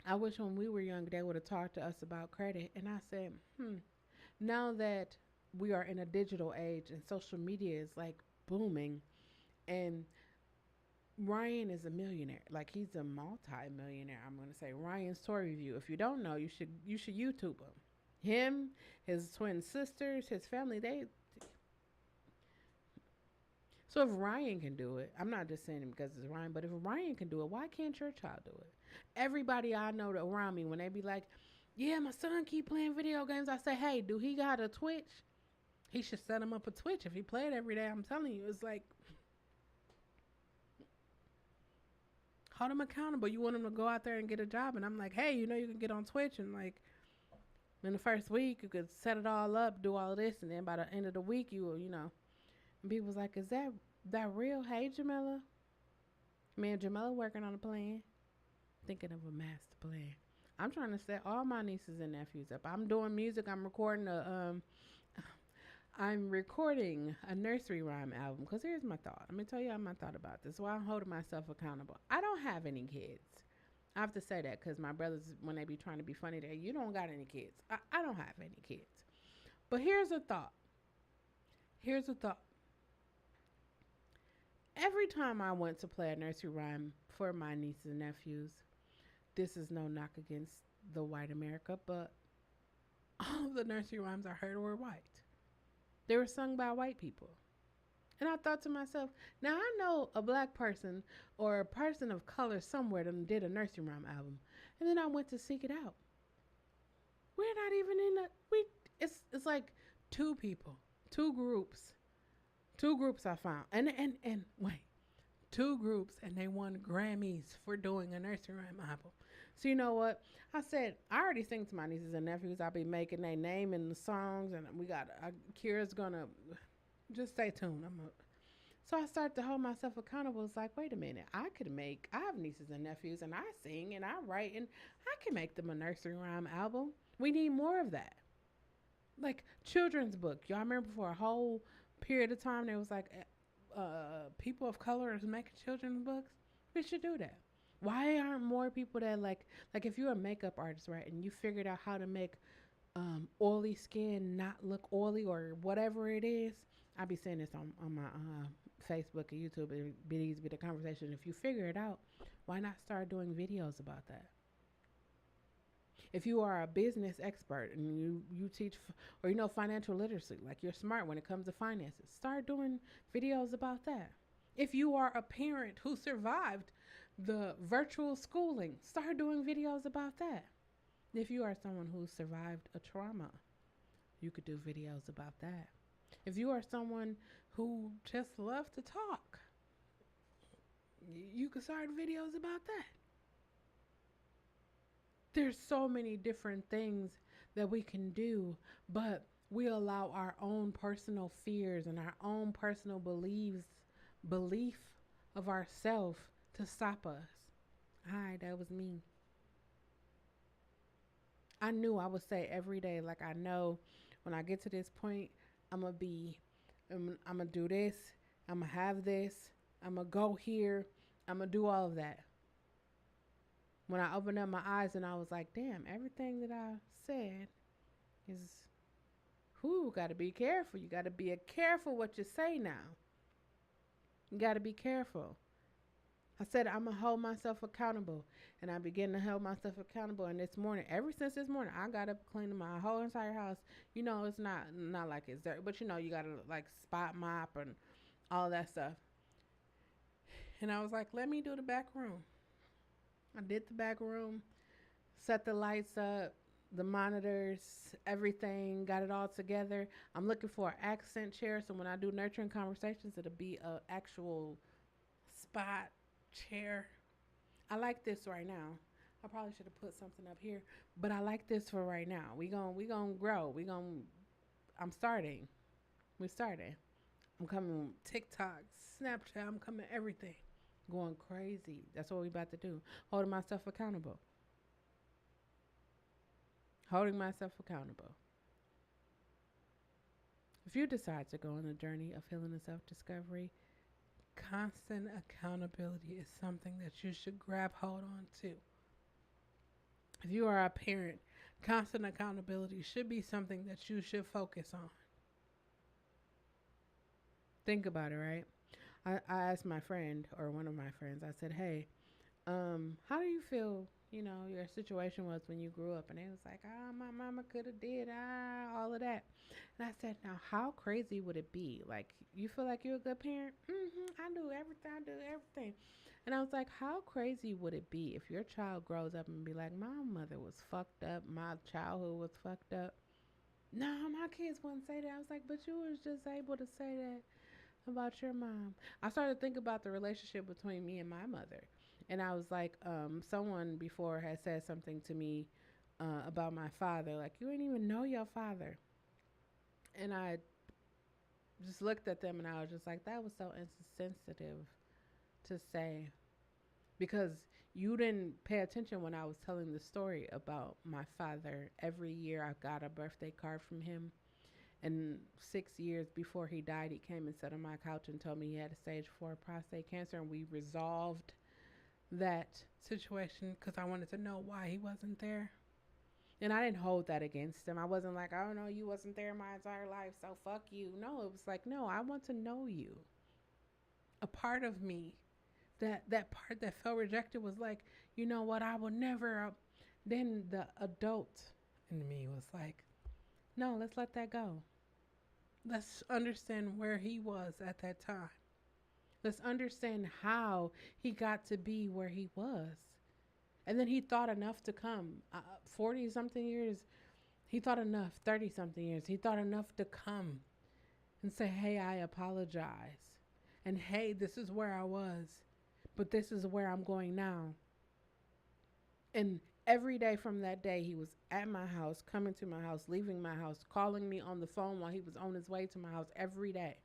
I wish when we were young they would have talked to us about credit. And I said, now that we are in a digital age and social media is like booming, and Ryan is a millionaire. Like, he's a multi-millionaire. I'm gonna say Ryan's toy review. If you don't know, you should YouTube him. Him, his twin sisters, his family. So if Ryan can do it, I'm not just saying it because it's Ryan, but if Ryan can do it, why can't your child do it? Everybody I know that around me, when they be like, "Yeah, my son keep playing video games," I say, "Hey, do he got a Twitch? He should set him up a Twitch if he played every day." I'm telling you, it's like hold him accountable. You want him to go out there and get a job, and I'm like, "Hey, you know you can get on Twitch and like in the first week you could set it all up, do all of this, and then by the end of the week you will, you know." And people was like, "Is that real?" Hey, Jamila. Me and Jamila working on a plan. Thinking of a master plan. I'm trying to set all my nieces and nephews up. I'm doing music. I'm recording a nursery rhyme album. Cause here's my thought. Let me tell you how my thought about this. Why I'm holding myself accountable. I don't have any kids. I have to say that because my brothers, when they be trying to be funny, they you don't got any kids. I don't have any kids. But here's a thought. Here's a thought. Every time I went to play a nursery rhyme for my nieces and nephews, this is no knock against the white America, but all of the nursery rhymes I heard were white. They were sung by white people. And I thought to myself, now I know a black person or a person of color somewhere that did a nursery rhyme album. And then I went to seek it out. We're not even in a it's like two people, two groups. Two groups I found. And wait. Two groups and they won Grammys for doing a nursery rhyme album. So you know what? I said I already sing to my nieces and nephews. I'll be making their name in the songs, and we got Kira's gonna just stay tuned. So I started to hold myself accountable. It's like, wait a minute, I have nieces and nephews, and I sing and I write, and I can make them a nursery rhyme album. We need more of that, like children's book. Y'all remember for a whole period of time there was like people of color is making children's books. We should do that. Why aren't more people that like if you're a makeup artist, right, and you figured out how to make oily skin not look oily or whatever it is? I'll be saying this on my Facebook and YouTube. It'd be easy to be the conversation. If you figure it out, why not start doing videos about that? If you are a business expert and you teach or you know financial literacy, like you're smart when it comes to finances, start doing videos about that. If you are a parent who survived the virtual schooling, start doing videos about that. If you are someone who survived a trauma, you could do videos about that. If you are someone who just loves to talk, you could start videos about that. There's so many different things that we can do, but we allow our own personal fears and our own personal belief of ourself to stop us. Hi, that was me. I knew I would say every day, like I know when I get to this point, I'm gonna be, I'm gonna do this, I'm gonna have this, I'm gonna go here, I'm gonna do all of that. When I opened up my eyes and I was like, damn, everything that I said is, whoo, got to be careful. You got to be careful what you say now. You got to be careful. I said, I'm going to hold myself accountable. And I began to hold myself accountable. And this morning, ever since this morning, I got up cleaning my whole entire house. You know, it's not like it's dirty, but you know, you got to like spot mop and all that stuff. And I was like, let me do the back room. I did the back room, set the lights up, the monitors, everything, got it all together. I'm looking for an accent chair, so when I do nurturing conversations, it'll be a actual spot chair. I like this right now. I probably should have put something up here, but I like this for right now. We gonna grow. I'm starting. We started. I'm coming TikTok, Snapchat. I'm coming everything. Going crazy. That's what we about to do. Holding myself accountable. Holding myself accountable. If you decide to go on a journey of healing and self-discovery, constant accountability is something that you should grab hold on to. If you are a parent, constant accountability should be something that you should focus on. Think about it, right? I asked my friend or one of my friends, I said, hey, how do you feel your situation was when you grew up, and they was like, ah, my mama could have did all of that. And I said, now how crazy would it be? Like, you feel like you're a good parent? I do everything. I do everything. And I was like, how crazy would it be if your child grows up and be like, my mother was fucked up, my childhood was fucked up. No, my kids wouldn't say that. I was like, but you was just able to say that about your mom. I started to think about the relationship between me and my mother. And I was like, someone before had said something to me about my father. Like, you didn't even know your father. And I just looked at them and I was just like, that was so insensitive to say. Because you didn't pay attention when I was telling the story about my father. Every year I got a birthday card from him. And 6 years before he died, he came and sat on my couch and told me he had a stage 4 prostate cancer. And we resolved that situation because I wanted to know why he wasn't there. And I didn't hold that against him. I wasn't like, oh no, you wasn't there my entire life, so fuck you. No, it was like, no, I want to know you. A part of me, that part that felt rejected was like, you know what, I will never. Then the adult in me was like, no, let's let that go. Let's understand where he was at that time. Let's understand how he got to be where he was. And then he thought enough to come. 40 something years, he thought enough. 30 something years, he thought enough to come and say, hey, I apologize. And hey, this is where I was, but this is where I'm going now. And every day from that day, he was at my house, coming to my house, leaving my house, calling me on the phone while he was on his way to my house every day.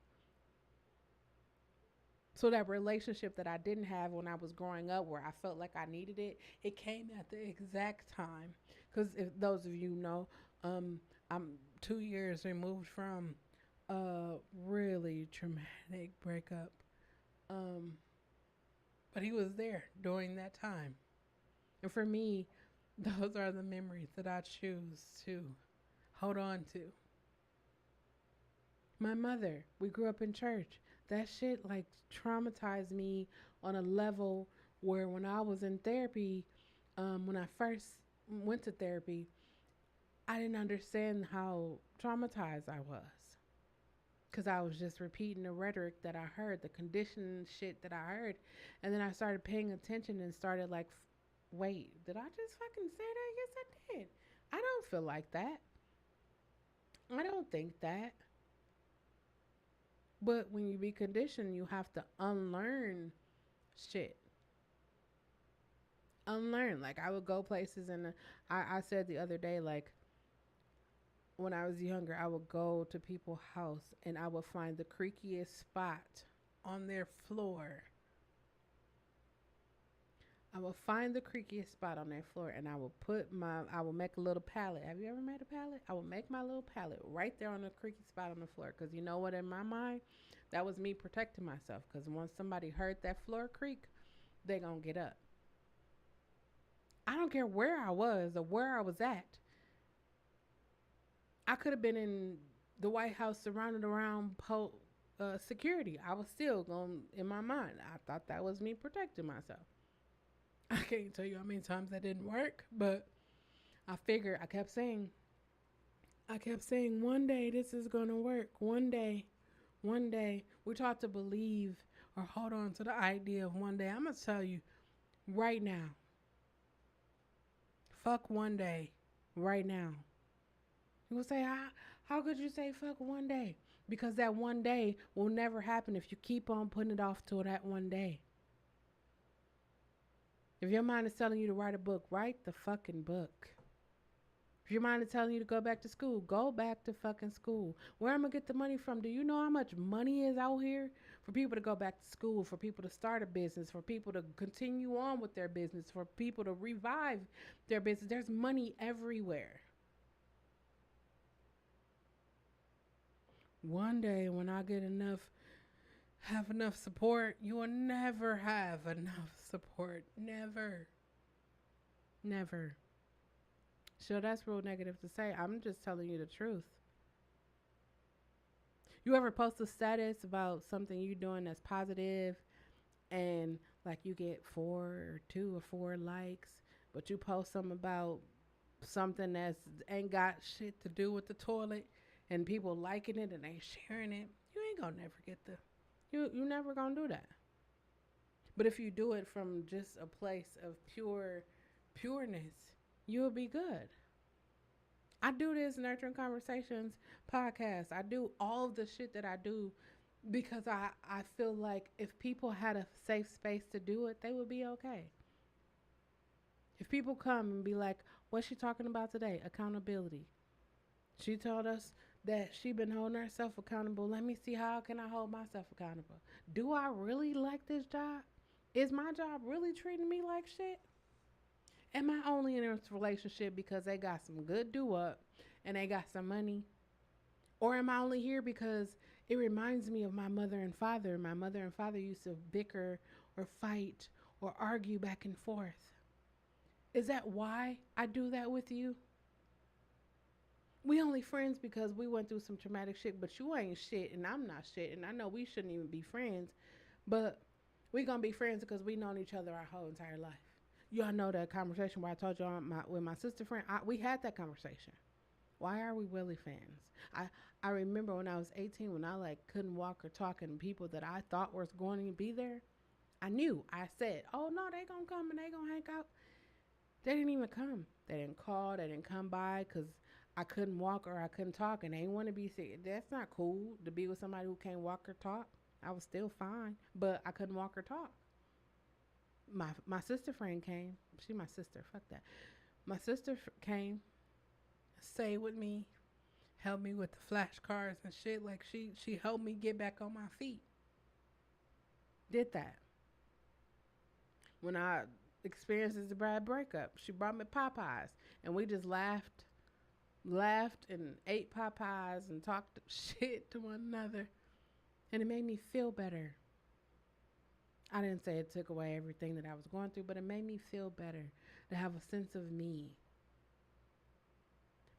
So that relationship that I didn't have when I was growing up, where I felt like I needed it, it came at the exact time. Because if those of you know, I'm 2 years removed from a really traumatic breakup. Um, but he was there during that time. And for me, those are the memories that I choose to hold on to. My mother, we grew up in church. That shit like traumatized me on a level where when I was in therapy, when I first went to therapy, I didn't understand how traumatized I was. Because I was just repeating the rhetoric that I heard, the conditioning shit that I heard. And then I started paying attention and started like, wait, did I just fucking say that? Yes, I did. I don't feel like that. I don't think that. But when you be conditioned, you have to unlearn shit. Unlearn. Like, I would go places and I said the other day, like, when I was younger, I would go to people's house and I would find the creakiest spot on their floor. I would find the creakiest spot on their floor and I would make a little pallet. Have you ever made a pallet? I would make my little pallet right there on the creaky spot on the floor. Because you know what, in my mind, that was me protecting myself. Because once somebody heard that floor creak, they gonna get up. I don't care where I was or where I was at. I could have been in the White House surrounded around security. I was still going, in my mind, I thought that was me protecting myself. I can't tell you how many times that didn't work, but I kept saying, one day this is going to work. One day. We're taught to believe or hold on to the idea of one day. I'm going to tell you right now. Fuck one day right now. You will say, how could you say fuck one day? Because that one day will never happen if you keep on putting it off till that one day. If your mind is telling you to write a book, write the fucking book. If your mind is telling you to go back to school, go back to fucking school. Where am I going to get the money from? Do you know how much money is out here for people to go back to school, for people to start a business, for people to continue on with their business, for people to revive their business? There's money everywhere. One day when I have enough support, you will never have enough support. Never. So that's real negative to say. I'm just telling you the truth. You ever post a status about something you're doing that's positive and like you get 2 or 4 likes, but you post something about something that's ain't got shit to do with the toilet, and people liking it and they sharing it, you ain't gonna never get the you never gonna do that. But if you do it from just a place of pureness, you'll be good. I do this Nurturing Conversations podcast. I do all of the shit that I do because I feel like if people had a safe space to do it, they would be okay. If people come and be like, what's she talking about today? Accountability. She told us that she been holding herself accountable. Let me see, how can I hold myself accountable? Do I really like this job? Is my job really treating me like shit? Am I only in this relationship because they got some good do up and they got some money? Or am I only here because it reminds me of my mother and father? My mother and father used to bicker or fight or argue back and forth. Is that why I do that with you? We only friends because we went through some traumatic shit, but you ain't shit and I'm not shit. And I know we shouldn't even be friends, but we gonna be friends because we known each other our whole entire life. Y'all know that conversation where I told y'all with my sister friend, we had that conversation. Why are we really fans? I remember when I was 18, when I like couldn't walk or talk, and people that I thought was going to be there, I knew. I said, oh no, they gonna come and they gonna hang out. They didn't even come. They didn't call. They didn't come by because I couldn't walk or I couldn't talk, and they didn't want to be sick. That's not cool to be with somebody who can't walk or talk. I was still fine, but I couldn't walk or talk. My sister friend came. She my sister. Fuck that. My sister came, stayed with me, helped me with the flashcards and shit. Like she helped me get back on my feet. Did that. When I experienced this bad breakup, she brought me Popeyes, and we just laughed and ate Popeyes and talked shit to one another, and it made me feel better. I didn't say it took away everything that I was going through, but it made me feel better to have a sense of me.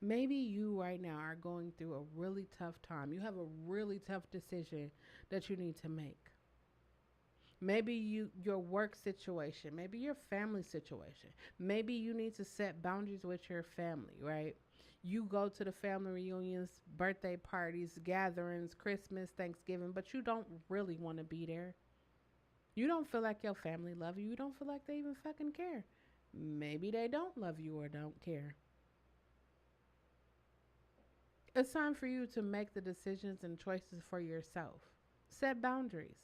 Maybe you right now are going through a really tough time. You have a really tough decision that you need to make. Maybe your work situation, maybe your family situation. Maybe you need to set boundaries with your family, right? You go to the family reunions, birthday parties, gatherings, Christmas, Thanksgiving, but you don't really want to be there. You don't feel like your family love you. You don't feel like they even fucking care. Maybe they don't love you or don't care. It's time for you to make the decisions and choices for yourself. Set boundaries.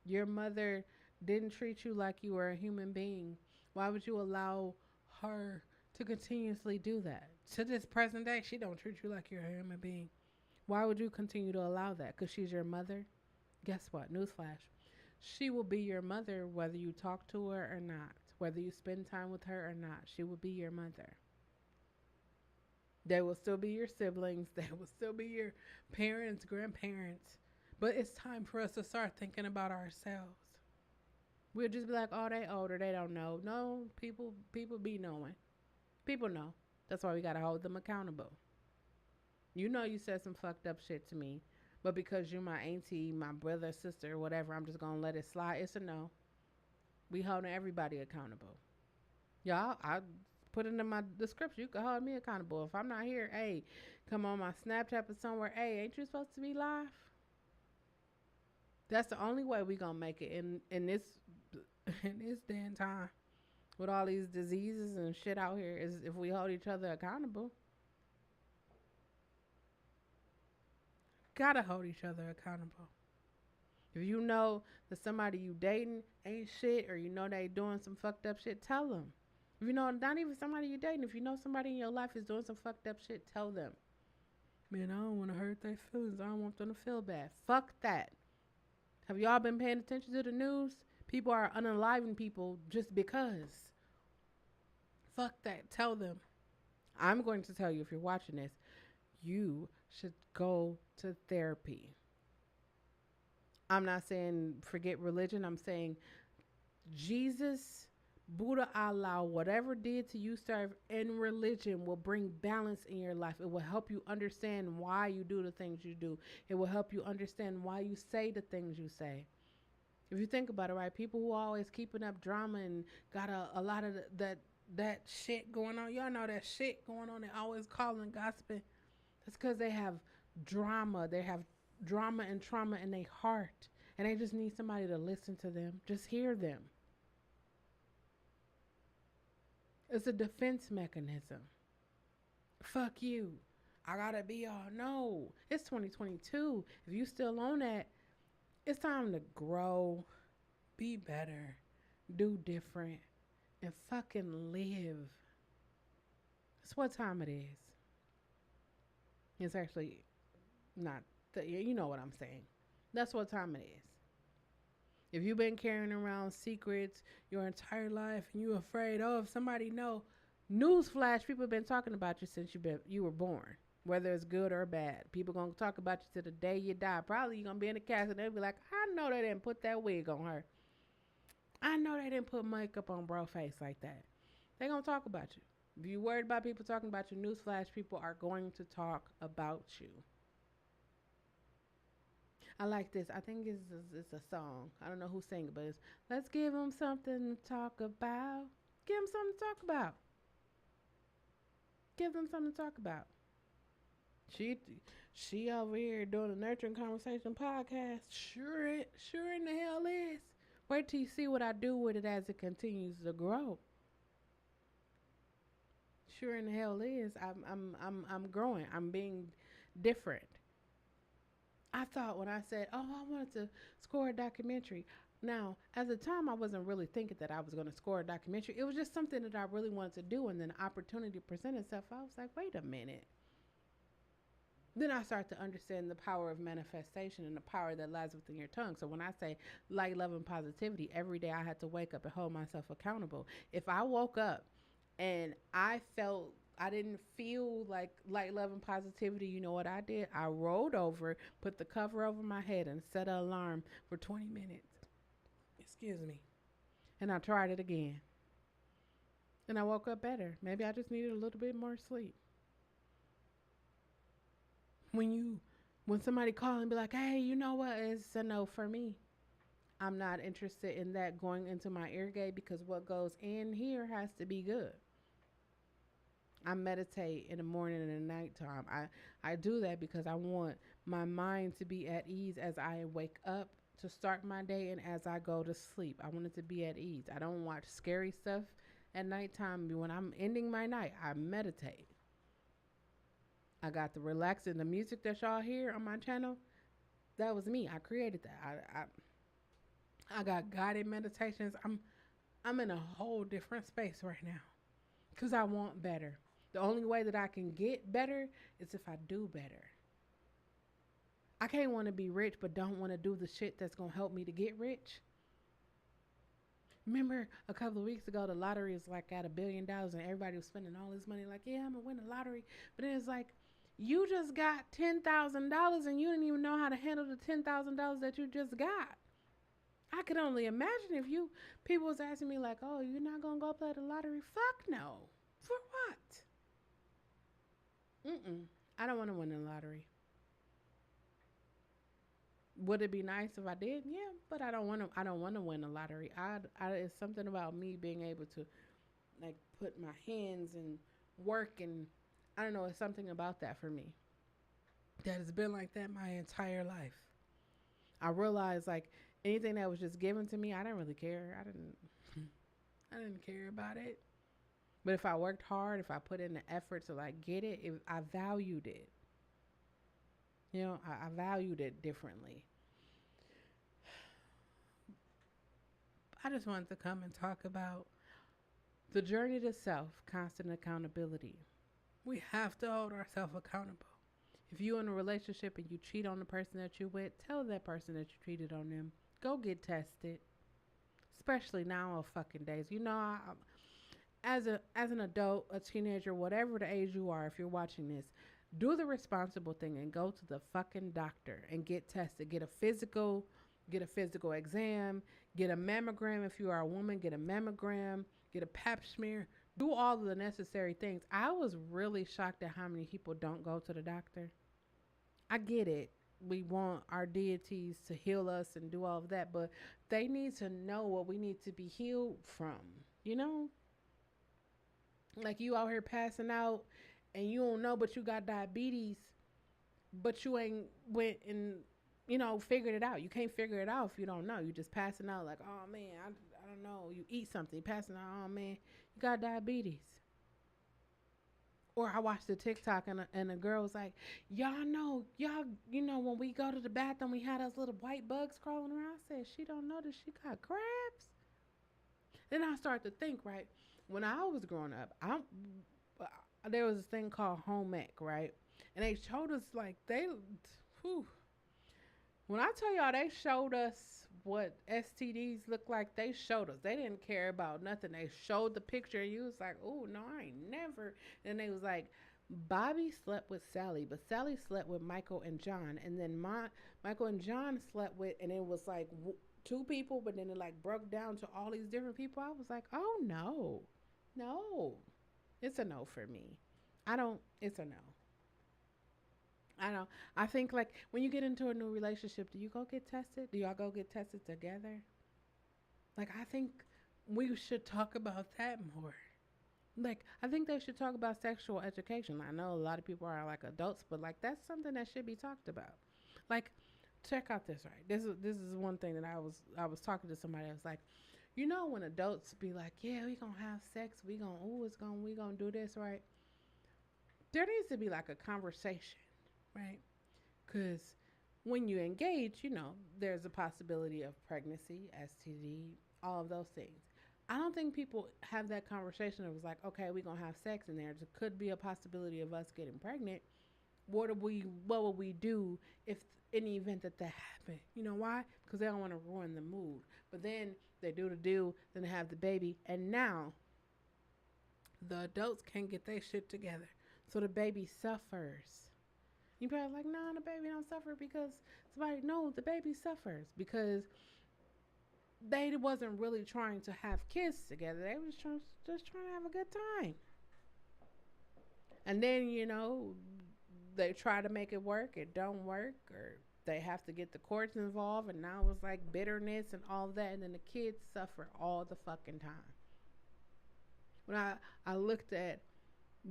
Your mother didn't treat you like you were a human being. Why would you allow her to continuously do that? To this present day, she don't treat you like you're a human being. Why would you continue to allow that? Because she's your mother? Guess what? Newsflash. She will be your mother whether you talk to her or not. Whether you spend time with her or not. She will be your mother. They will still be your siblings. They will still be your parents, grandparents. But it's time for us to start thinking about ourselves. We'll just be like, oh, they older. They don't know. No, people be knowing. People know. That's why we got to hold them accountable. You know you said some fucked up shit to me. But because you're my auntie, my brother, sister, whatever, I'm just going to let it slide. It's a no. We holding everybody accountable. Y'all, I put it in my description. You can hold me accountable. If I'm not here, hey, come on my Snapchat or somewhere. Hey, ain't you supposed to be live? That's the only way we going to make it in this day and time. With all these diseases and shit out here is if we hold each other accountable. Gotta hold each other accountable. If you know that somebody you dating ain't shit, or you know they doing some fucked up shit, tell them. If you know not even somebody you dating, if you know somebody in your life is doing some fucked up shit, tell them. Man, I don't want to hurt their feelings. I don't want them to feel bad. Fuck that. Have y'all been paying attention to the news? People are unaliving people just because. Fuck that. Tell them. I'm going to tell you, if you're watching this, you should go to therapy. I'm not saying forget religion. I'm saying Jesus, Buddha, Allah, whatever deity you serve in religion will bring balance in your life. It will help you understand why you do the things you do. It will help you understand why you say the things you say. If you think about it, right, people who always keeping up drama and got a lot of that shit going on. Y'all know that shit going on. They always calling gossiping. That's because they have drama. They have drama and trauma in their heart, and they just need somebody to listen to them. Just hear them. It's a defense mechanism. Fuck you. I gotta be all no. It's 2022. If you still on that, it's time to grow, be better, do different, and fucking live. That's what time it is. It's actually not, you know what I'm saying. That's what time it is. If you've been carrying around secrets your entire life and you afraid, oh, if somebody know, newsflash, people have been talking about you since you were born. Whether it's good or bad. People gonna talk about you to the day you die. Probably you're gonna be in the casket and they'll be like, I know they didn't put that wig on her. I know they didn't put makeup on bro face like that. They gonna talk about you. If you're worried about people talking about you, newsflash, people are going to talk about you. I like this. I think it's a song. I don't know who sang it, but it's let's give them something to talk about. Give them something to talk about. Give them something to talk about. She over here doing a nurturing conversation podcast. Sure in the hell is. Wait till you see what I do with it as it continues to grow. Sure in the hell is. I'm growing. I'm being different. I thought when I said, "Oh, I wanted to score a documentary." Now, at the time, I wasn't really thinking that I was going to score a documentary. It was just something that I really wanted to do, and then the opportunity presented itself. I was like, "Wait a minute." Then I start to understand the power of manifestation and the power that lies within your tongue. So when I say light, love, and positivity, every day I had to wake up and hold myself accountable. If I woke up and I didn't feel like light, love, and positivity, you know what I did? I rolled over, put the cover over my head, and set an alarm for 20 minutes. Excuse me. And I tried it again. And I woke up better. Maybe I just needed a little bit more sleep. When somebody call and be like, hey, you know what, it's a no for me. I'm not interested in that going into my ear gate because what goes in here has to be good. I meditate in the morning and the nighttime. I do that because I want my mind to be at ease as I wake up to start my day and as I go to sleep. I want it to be at ease. I don't watch scary stuff at nighttime. When I'm ending my night, I meditate. I got the relaxing, the music that y'all hear on my channel. That was me. I created that. I got guided meditations. I'm in a whole different space right now because I want better. The only way that I can get better is if I do better. I can't want to be rich but don't want to do the shit that's going to help me to get rich. Remember a couple of weeks ago, the lottery was like at $1 billion and everybody was spending all this money like, yeah, I'm going to win the lottery. But then it's like, you just got $10,000 and you didn't even know how to handle the $10,000 that you just got. I could only imagine if people was asking me like, oh, you're not going to go play the lottery? Fuck no. For what? I don't want to win the lottery. Would it be nice if I did? Yeah, but I don't want to win the lottery. It's something about me being able to like put my hands and work, and I don't know, it's something about that for me that has been like that my entire life. I realized like anything that was just given to me, I didn't really care. I didn't care about it. But if I worked hard, if I put in the effort to like get it, I valued it. You know, I valued it differently. I just wanted to come and talk about the journey to self, constant accountability. We have to hold ourselves accountable. If you're in a relationship and you cheat on the person that you're with, tell that person that you cheated on them. Go get tested. Especially now fucking days. You know, as an adult, a teenager, whatever the age you are, if you're watching this, do the responsible thing and go to the fucking doctor and get tested. Get a physical exam, get a mammogram if you are a woman, get a mammogram, get a pap smear. Do all of the necessary things. I was really shocked at how many people don't go to the doctor. I get it. we want our deities to heal us and do all of that, but they need to know what we need to be healed from. You know, like you out here passing out and you don't know, but you got diabetes, but you ain't went and figured it out. You can't figure it out if you don't know. You just passing out like, oh man, I don't know. You eat something, passing out, oh man, you got diabetes. Or I watched the TikTok and a girl was like, y'all, when we go to the bathroom, we had those little white bugs crawling around. I said, she don't know that she got crabs. Then I started to think, right? When I was growing up, there was this thing called home ec, right? And they showed us whew, when I tell y'all they showed us what STDs look like, they showed us. They didn't care about nothing. They showed the picture and you was like, oh no, I ain't never. And they was like, Bobby slept with Sally, but Sally slept with Michael and John. And then Michael and John slept with, and it was like two people, but then it like broke down to all these different people. I was like, oh no, no, it's a no for me. It's a no. I know. I think like when you get into a new relationship, do you go get tested? Do y'all go get tested together? Like I think we should talk about that more. Like I think they should talk about sexual education. I know a lot of people are like adults, but like that's something that should be talked about. Like check out this, right? This is one thing that I was talking to somebody. I was like, when adults be like, yeah, we gonna have sex, we gonna do this, right? There needs to be like a conversation, right? Because when you engage, there's a possibility of pregnancy, STD, all of those things. I don't think people have that conversation. It was like, okay, we're gonna have sex, and there could be a possibility of us getting pregnant. What would we do if in the event that happened? You know why? Because they don't want to ruin the mood. But then they do the deal, then they have the baby, and now the adults can't get their shit together, so the baby suffers. You probably like, no, the baby don't suffer because somebody. No, the baby suffers because they wasn't really trying to have kids together. They was just trying to have a good time. And then they try to make it work. It don't work, or they have to get the courts involved, and now it's like bitterness and all that, and then the kids suffer all the fucking time. When I looked at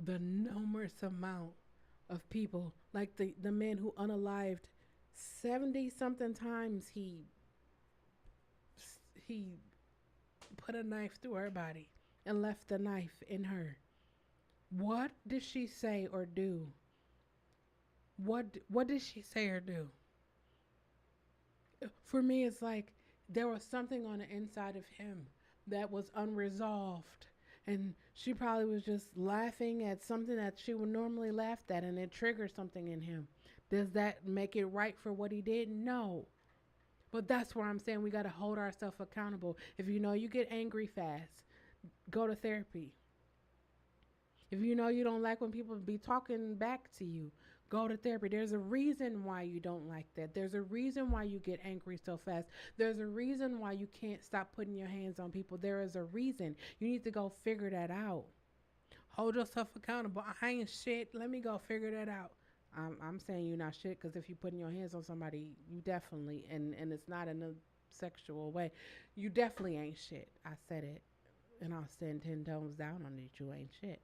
the numerous amount of people, like the man who unalived 70 something times, he put a knife through her body and left the knife in her. What did she say or do? What did she say or do? For me, it's like there was something on the inside of him that was unresolved. And she probably was just laughing at something that she would normally laugh at, and it triggered something in him. Does that make it right for what he did? No. But that's where I'm saying we got to hold ourselves accountable. If you get angry fast, go to therapy. If you don't like when people be talking back to you, go to therapy. There's a reason why you don't like that. There's a reason why you get angry so fast. There's a reason why you can't stop putting your hands on people. There is a reason. You need to go figure that out. Hold yourself accountable. I ain't shit. Let me go figure that out. I'm saying you're not shit because if you're putting your hands on somebody, you definitely, and it's not in a sexual way, you definitely ain't shit. I said it, and I'll stand 10 tones down on it. You ain't shit.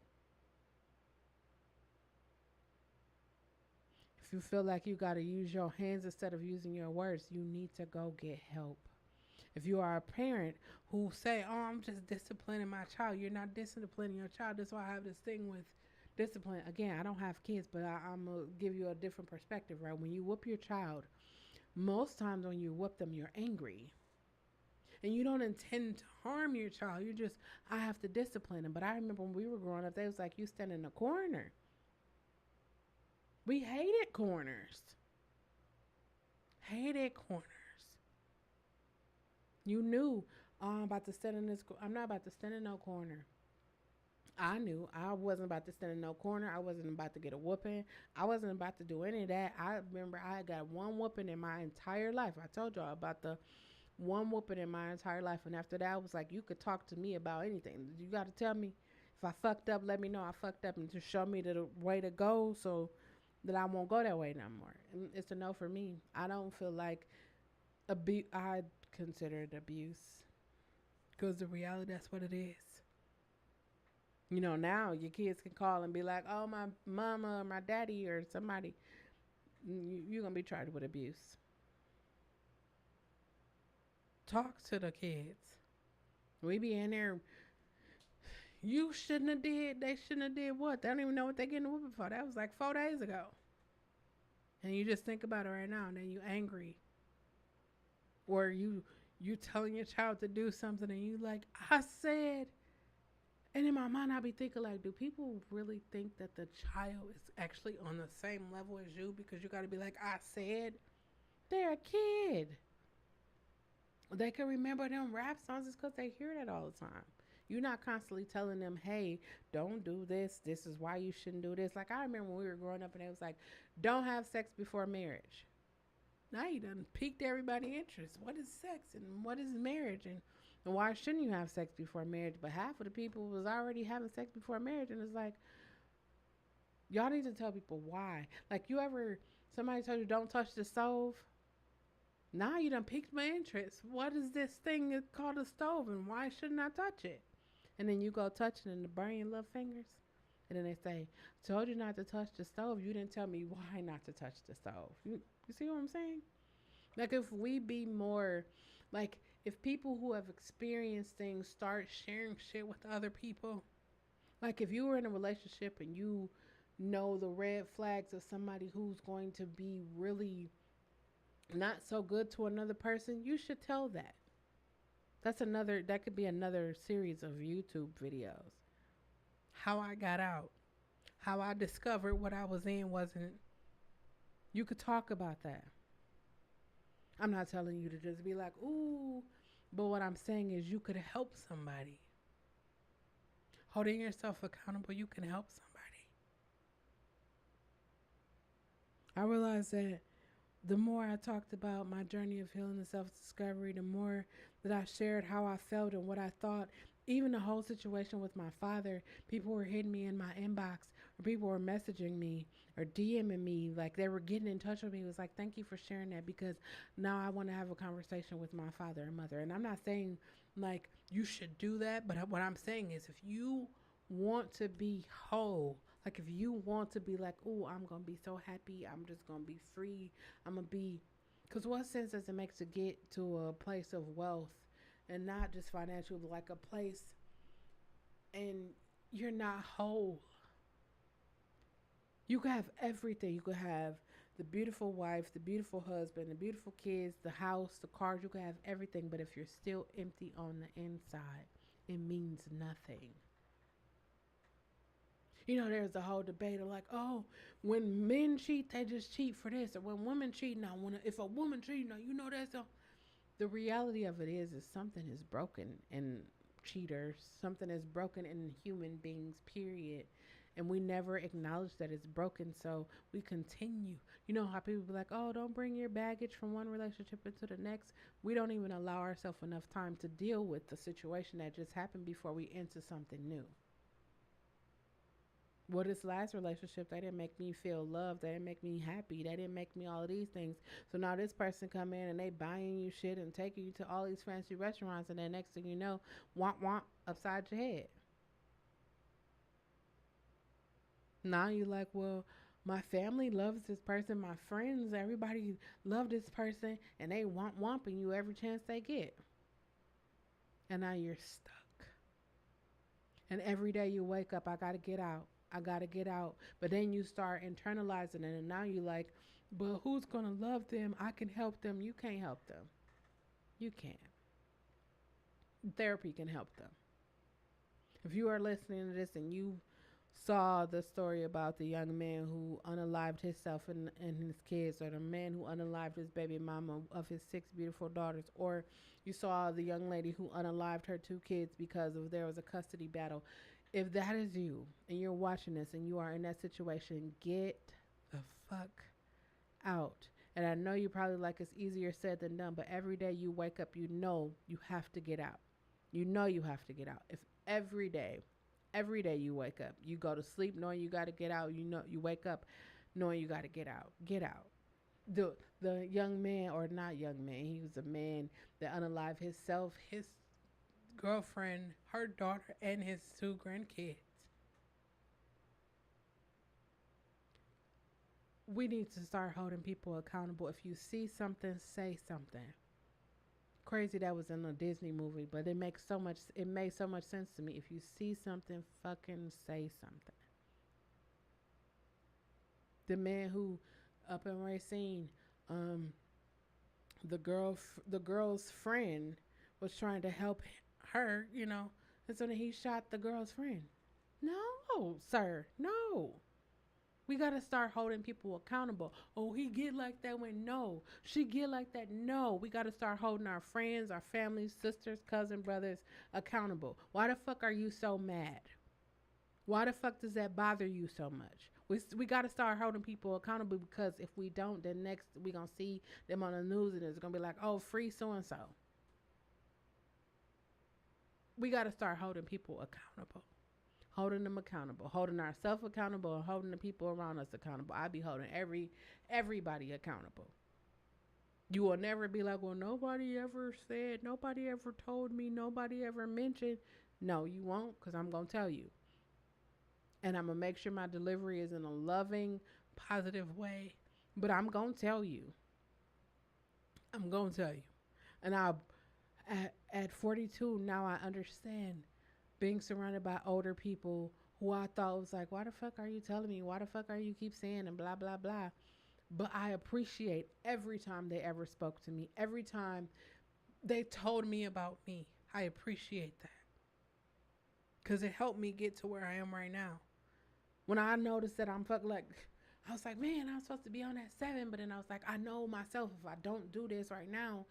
If you feel like you got to use your hands instead of using your words, you need to go get help. If you are a parent who say, oh, I'm just disciplining my child, you're not disciplining your child. That's why I have this thing with discipline. Again, I don't have kids, but I'm going to give you a different perspective, right? When you whoop your child, most times when you whoop them, you're angry. And you don't intend to harm your child. You just, I have to discipline them. But I remember when we were growing up, they was like, you stand in the corner. We hated corners. Hated corners. You knew, oh, I'm about to stand in this. I'm not about to stand in no corner. I knew I wasn't about to stand in no corner. I wasn't about to get a whooping. I wasn't about to do any of that. I remember I got one whooping in my entire life. I told y'all about the one whooping in my entire life. And after that, I was like, you could talk to me about anything. You got to tell me if I fucked up, let me know I fucked up and just show me the way to go. So that I won't go that way no more. And it's a no for me. I don't feel like I consider it abuse because the reality that's what it is. Now your kids can call and be like, "Oh, my mama or my daddy or somebody," you're gonna be charged with abuse. Talk to the kids. We be in there. You shouldn't have did. They shouldn't have did what? They don't even know what they getting whooping for. That was like 4 days ago. And you just think about it right now, and then you angry, or you telling your child to do something, and you like, I said. And in my mind, I be thinking like, do people really think that the child is actually on the same level as you? Because you got to be like, I said. They're a kid. They can remember them rap songs just because they hear that all the time. You're not constantly telling them, hey, don't do this. This is why you shouldn't do this. Like, I remember when we were growing up and it was like, don't have sex before marriage. Now you done piqued everybody's interest. What is sex and what is marriage? And why shouldn't you have sex before marriage? But half of the people was already having sex before marriage. And it's like, y'all need to tell people why. Like, somebody told you don't touch the stove. Now you done piqued my interest. What is this thing called a stove and why shouldn't I touch it? And then you go touch it and burn your little fingers. And then they say, told you not to touch the stove. You didn't tell me why not to touch the stove. You see what I'm saying? Like, if we be more, like, if people who have experienced things start sharing shit with other people, like if you were in a relationship and you know the red flags of somebody who's going to be really not so good to another person, you should tell that. That could be another series of YouTube videos. How I got out, how I discovered what I was in wasn't, you could talk about that. I'm not telling you to just be like, ooh, but what I'm saying is you could help somebody. Holding yourself accountable, you can help somebody. I realized that the more I talked about my journey of healing and self-discovery, the more that I shared how I felt and what I thought, even the whole situation with my father, people were hitting me in my inbox, or people were messaging me or DMing me, like they were getting in touch with me. It was like, thank you for sharing that, because now I want to have a conversation with my father and mother. And I'm not saying like you should do that, but what I'm saying is if you want to be whole, like if you want to be like, oh, I'm going to be so happy, I'm just going to be free, I'm going to be, because what sense does it make to get to a place of wealth and not just financial, but like a place and you're not whole? You could have everything. You could have the beautiful wife, the beautiful husband, the beautiful kids, the house, the cars. You could have everything, but if you're still empty on the inside, it means nothing. There's a whole debate of like, oh, when men cheat, they just cheat for this, or when women cheat, now if a woman cheat, now that's a. The reality of it is something is broken in cheaters. Something is broken in human beings. Period. And we never acknowledge that it's broken, so we continue. You know how people be like, oh, don't bring your baggage from one relationship into the next. We don't even allow ourselves enough time to deal with the situation that just happened before we enter something new. Well, this last relationship, they didn't make me feel loved. They didn't make me happy. They didn't make me all of these things. So now this person come in and they buying you shit and taking you to all these fancy restaurants, and then next thing you know, womp upside your head. Now you're like, well, my family loves this person. My friends, everybody love this person, and they womping you every chance they get. And now you're stuck. And every day you wake up, I got to get out. I got to get out. But then you start internalizing it, and now you're like, but who's going to love them? I can help them. You can't help them. You can't. Therapy can help them. If you are listening to this and you saw the story about the young man who unalived himself and his kids, or the man who unalived his baby mama of his 6 beautiful daughters, or you saw the young lady who unalived her 2 kids because of there was a custody battle. If that is you and you're watching this and you are in that situation, get the fuck out. And I know you probably like it's easier said than done, but every day you wake up, you know you have to get out. You know you have to get out. If every day you wake up, you go to sleep knowing you got to get out, you know you wake up knowing you got to get out. Get out. The young man, or not young man, he was a man that unalived himself, his girlfriend, her daughter, and his two grandkids. We need to start holding people accountable. If you see something, say something. Crazy that was in a Disney movie, but it made so much sense to me. If you see something, fucking say something. The man who up in Racine, um, the girl's friend was trying to help her, and so then he shot the girl's friend. No, sir, no. We gotta start holding people accountable. Oh, he get like that when no. She get like that. No. We gotta start holding our friends, our families, sisters, cousins, brothers accountable. Why the fuck are you so mad? Why the fuck does that bother you so much? We gotta start holding people accountable, because if we don't, then next we gonna see them on the news and it's gonna be like, oh, free so and so. We gotta start holding people accountable. Holding them accountable, holding ourselves accountable, and holding the people around us accountable. I be holding everybody accountable. You will never be like, well, nobody ever said, nobody ever told me, nobody ever mentioned. No, you won't, because I'm going to tell you. And I'm going to make sure my delivery is in a loving, positive way. But I'm going to tell you. I'm going to tell you. And at 42, now I understand being surrounded by older people who I thought was like, why the fuck are you telling me? Why the fuck are you keep saying and blah, blah, blah. But I appreciate every time they ever spoke to me. Every time they told me about me. I appreciate that. Because it helped me get to where I am right now. When I noticed that I'm fucking like, I was like, man, I'm supposed to be on that 7. But then I was like, I know myself, if I don't do this right now,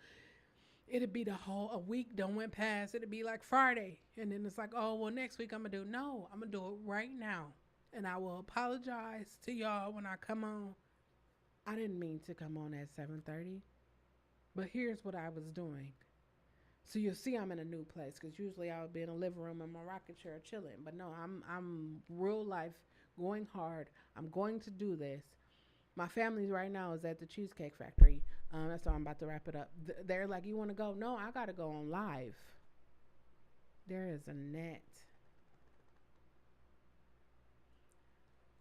it'd be a week done went past. It'd be like Friday. And then it's like, oh, well, next week I'm going to do. No, I'm going to do it right now. And I will apologize to y'all when I come on. I didn't mean to come on at 7:30. But here's what I was doing. So you'll see I'm in a new place, because usually I would be in a living room in my rocking chair chilling. But no, I'm real life going hard. I'm going to do this. My family right now is at the Cheesecake Factory. That's why I'm about to wrap it up. They're like, you want to go? No, I got to go on live. There is a net.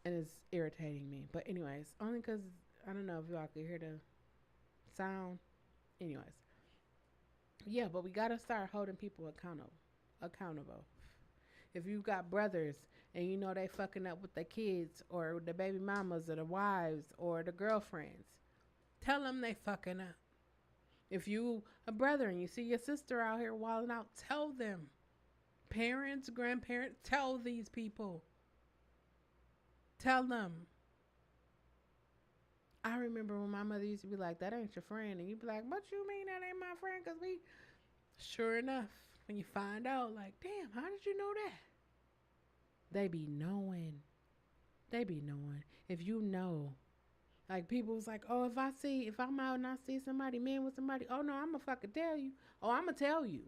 And it's irritating me. But anyways, only because I don't know if y'all can hear the sound. Anyways. Yeah, but we got to start holding people accountable. If you've got brothers and you know they fucking up with their kids or the baby mamas or the wives or the girlfriends, tell them they fucking up. If you a brother and you see your sister out here wilding out, tell them. Parents, grandparents, tell these people. Tell them. I remember when my mother used to be like, that ain't your friend. And you'd be like, what you mean that ain't my friend? Because we, sure enough, when you find out, like, damn, how did you know that? They be knowing. They be knowing. If you know. Like, people was like, oh, if I'm out and I see somebody, man with somebody, oh, no, I'm going to fucking tell you. Oh, I'm going to tell you.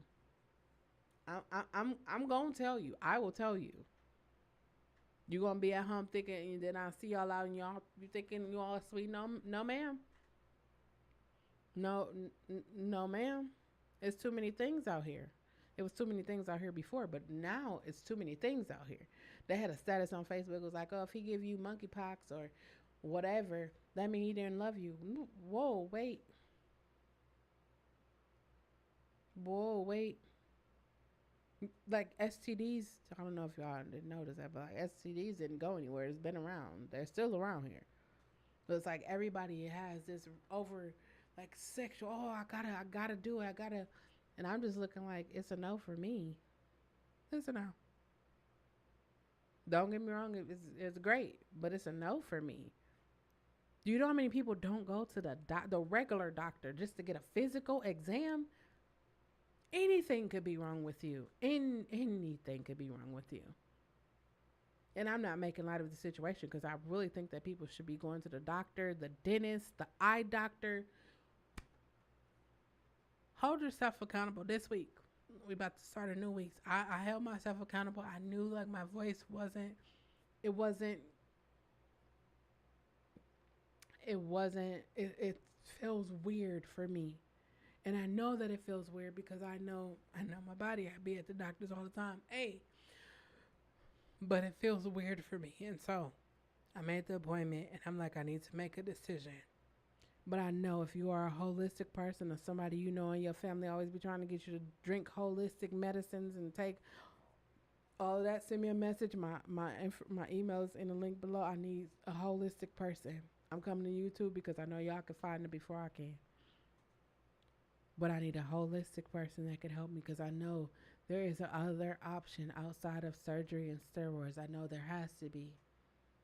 I'm going to tell you. I will tell you. You gonna be at home thinking, and then I see y'all out and y'all you thinking you all sweet? No, no, ma'am. No, ma'am. It's too many things out here. It was too many things out here before, but now it's too many things out here. They had a status on Facebook. It was like, oh, if he give you monkeypox or whatever, that mean he didn't love you. Whoa, wait. Whoa, wait. Like STDs, I don't know if y'all didn't notice that, but like STDs didn't go anywhere. It's been around. They're still around here. But it's like everybody has this over like sexual. Oh, I gotta do it. And I'm just looking like it's a no for me. It's a no. Don't get me wrong. It's great, but it's a no for me. Do you know how many people don't go to the regular doctor just to get a physical exam? Anything could be wrong with you. Anything could be wrong with you. And I'm not making light of the situation, because I really think that people should be going to the doctor, the dentist, the eye doctor. Hold yourself accountable this week. We about to start a new week. I held myself accountable. I knew like my voice wasn't it wasn't. It feels weird for me, and I know that it feels weird because I know my body. I be at the doctors all the time. Hey, but it feels weird for me, and so I made the appointment, and I'm like, I need to make a decision. But I know if you are a holistic person or somebody you know in your family always be trying to get you to drink holistic medicines and take all of that, send me a message. My email is in the link below. I need a holistic person. I'm coming to YouTube because I know y'all can find it before I can. But I need a holistic person that can help me because I know there is another option outside of surgery and steroids. I know there has to be.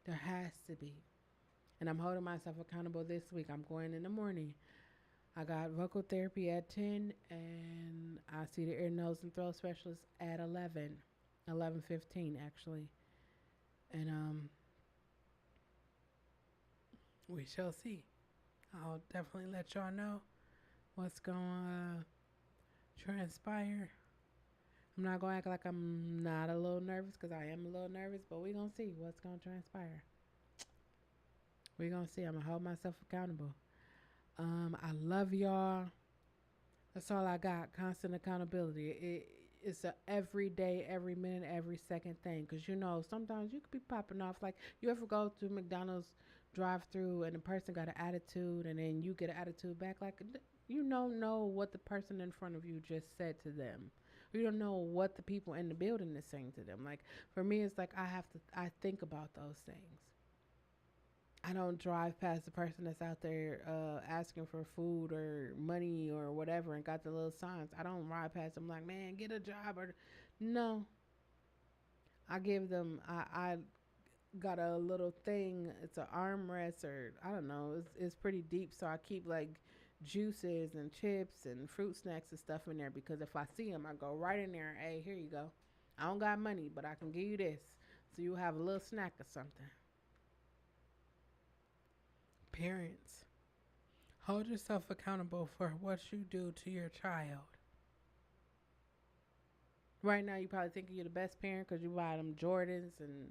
There has to be. And I'm holding myself accountable this week. I'm going in the morning. I got vocal therapy at 10 and I see the ear, nose, and throat specialist at 11, 11:15 actually. And we shall see. I'll definitely let y'all know what's going to transpire. I'm not going to act like I'm not a little nervous because I am a little nervous, but we're going to see what's going to transpire. We're going to see. I'm going to hold myself accountable. I love y'all. That's all I got. Constant accountability. It's a every day, every minute, every second thing. Because sometimes you could be popping off. Like, you ever go to McDonald's drive through and the person got an attitude and then you get an attitude back? Like, you don't know what the person in front of you just said to them. You don't know what the people in the building is saying to them. Like, for me, it's like I think about those things. I don't drive past the person that's out there asking for food or money or whatever and got the little signs. I don't ride past them like, man, get a job. Or no, I give them. I got a little thing. It's an armrest or I don't know. It's pretty deep, so I keep like juices and chips and fruit snacks and stuff in there because if I see them, I go right in there. Hey, here you go. I don't got money, but I can give you this, so you have a little snack or something. Parents, hold yourself accountable for what you do to your child. Right now, you probably think you're the best parent because you buy them Jordans and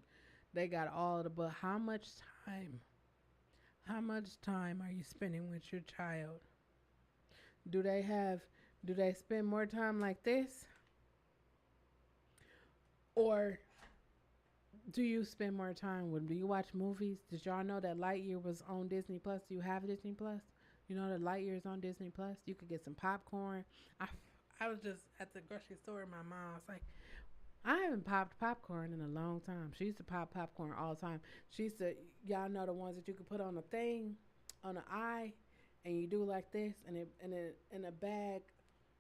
they got all the. But time? How much time are you spending with your child? Do they have? Do they spend more time like this, or do you spend more time with? Do you watch movies? Did y'all know that Lightyear was on Disney Plus? Do you have Disney Plus? You know that Lightyear is on Disney Plus. You could get some popcorn. I I was just at the grocery store and my mom was like, I haven't popped popcorn in a long time. She used to pop popcorn all the time. She used to, y'all know the ones that you could put on a thing, on an eye, and you do like this, and it in a bag.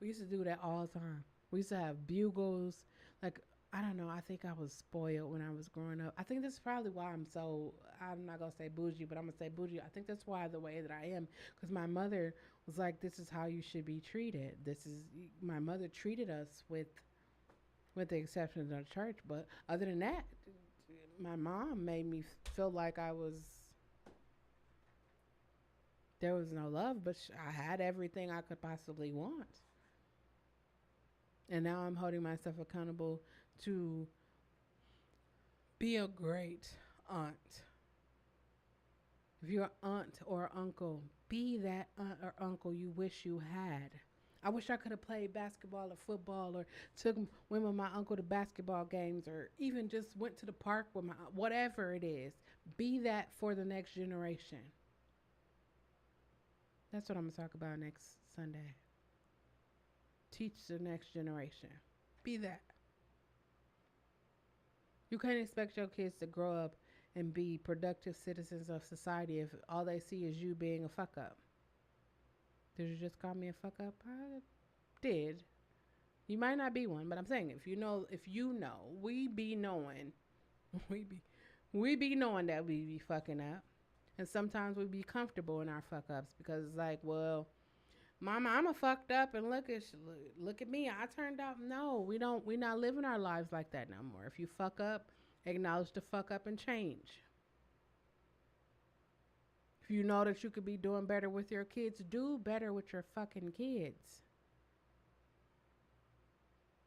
We used to do that all the time. We used to have bugles. Like, I don't know. I think I was spoiled when I was growing up. I think that's probably why I'm so. I'm not gonna say bougie, but I'm gonna say bougie. I think that's why the way that I am, because my mother was like, "This is how you should be treated." This is my mother treated us with the exception of the church, but other than that, my mom made me feel like there was no love, but I had everything I could possibly want. And now I'm holding myself accountable to be a great aunt. If you're an aunt or uncle, be that aunt or uncle you wish you had. I wish I could have played basketball or football or went with my uncle to basketball games or even just went to the park with my whatever it is. Be that for the next generation. That's what I'm going to talk about next Sunday. Teach the next generation. Be that. You can't expect your kids to grow up and be productive citizens of society if all they see is you being a fuck up. Did you just call me a fuck up? I did. You might not be one, but I'm saying if you know, we be knowing, we be we be knowing that we be fucking up, and sometimes we be comfortable in our fuck ups because it's like, well, Mama, I'm a fucked up, and look at me. I turned out. No, we don't. We not living our lives like that no more. If you fuck up, acknowledge the fuck up and change. If you know that you could be doing better with your kids, do better with your fucking kids.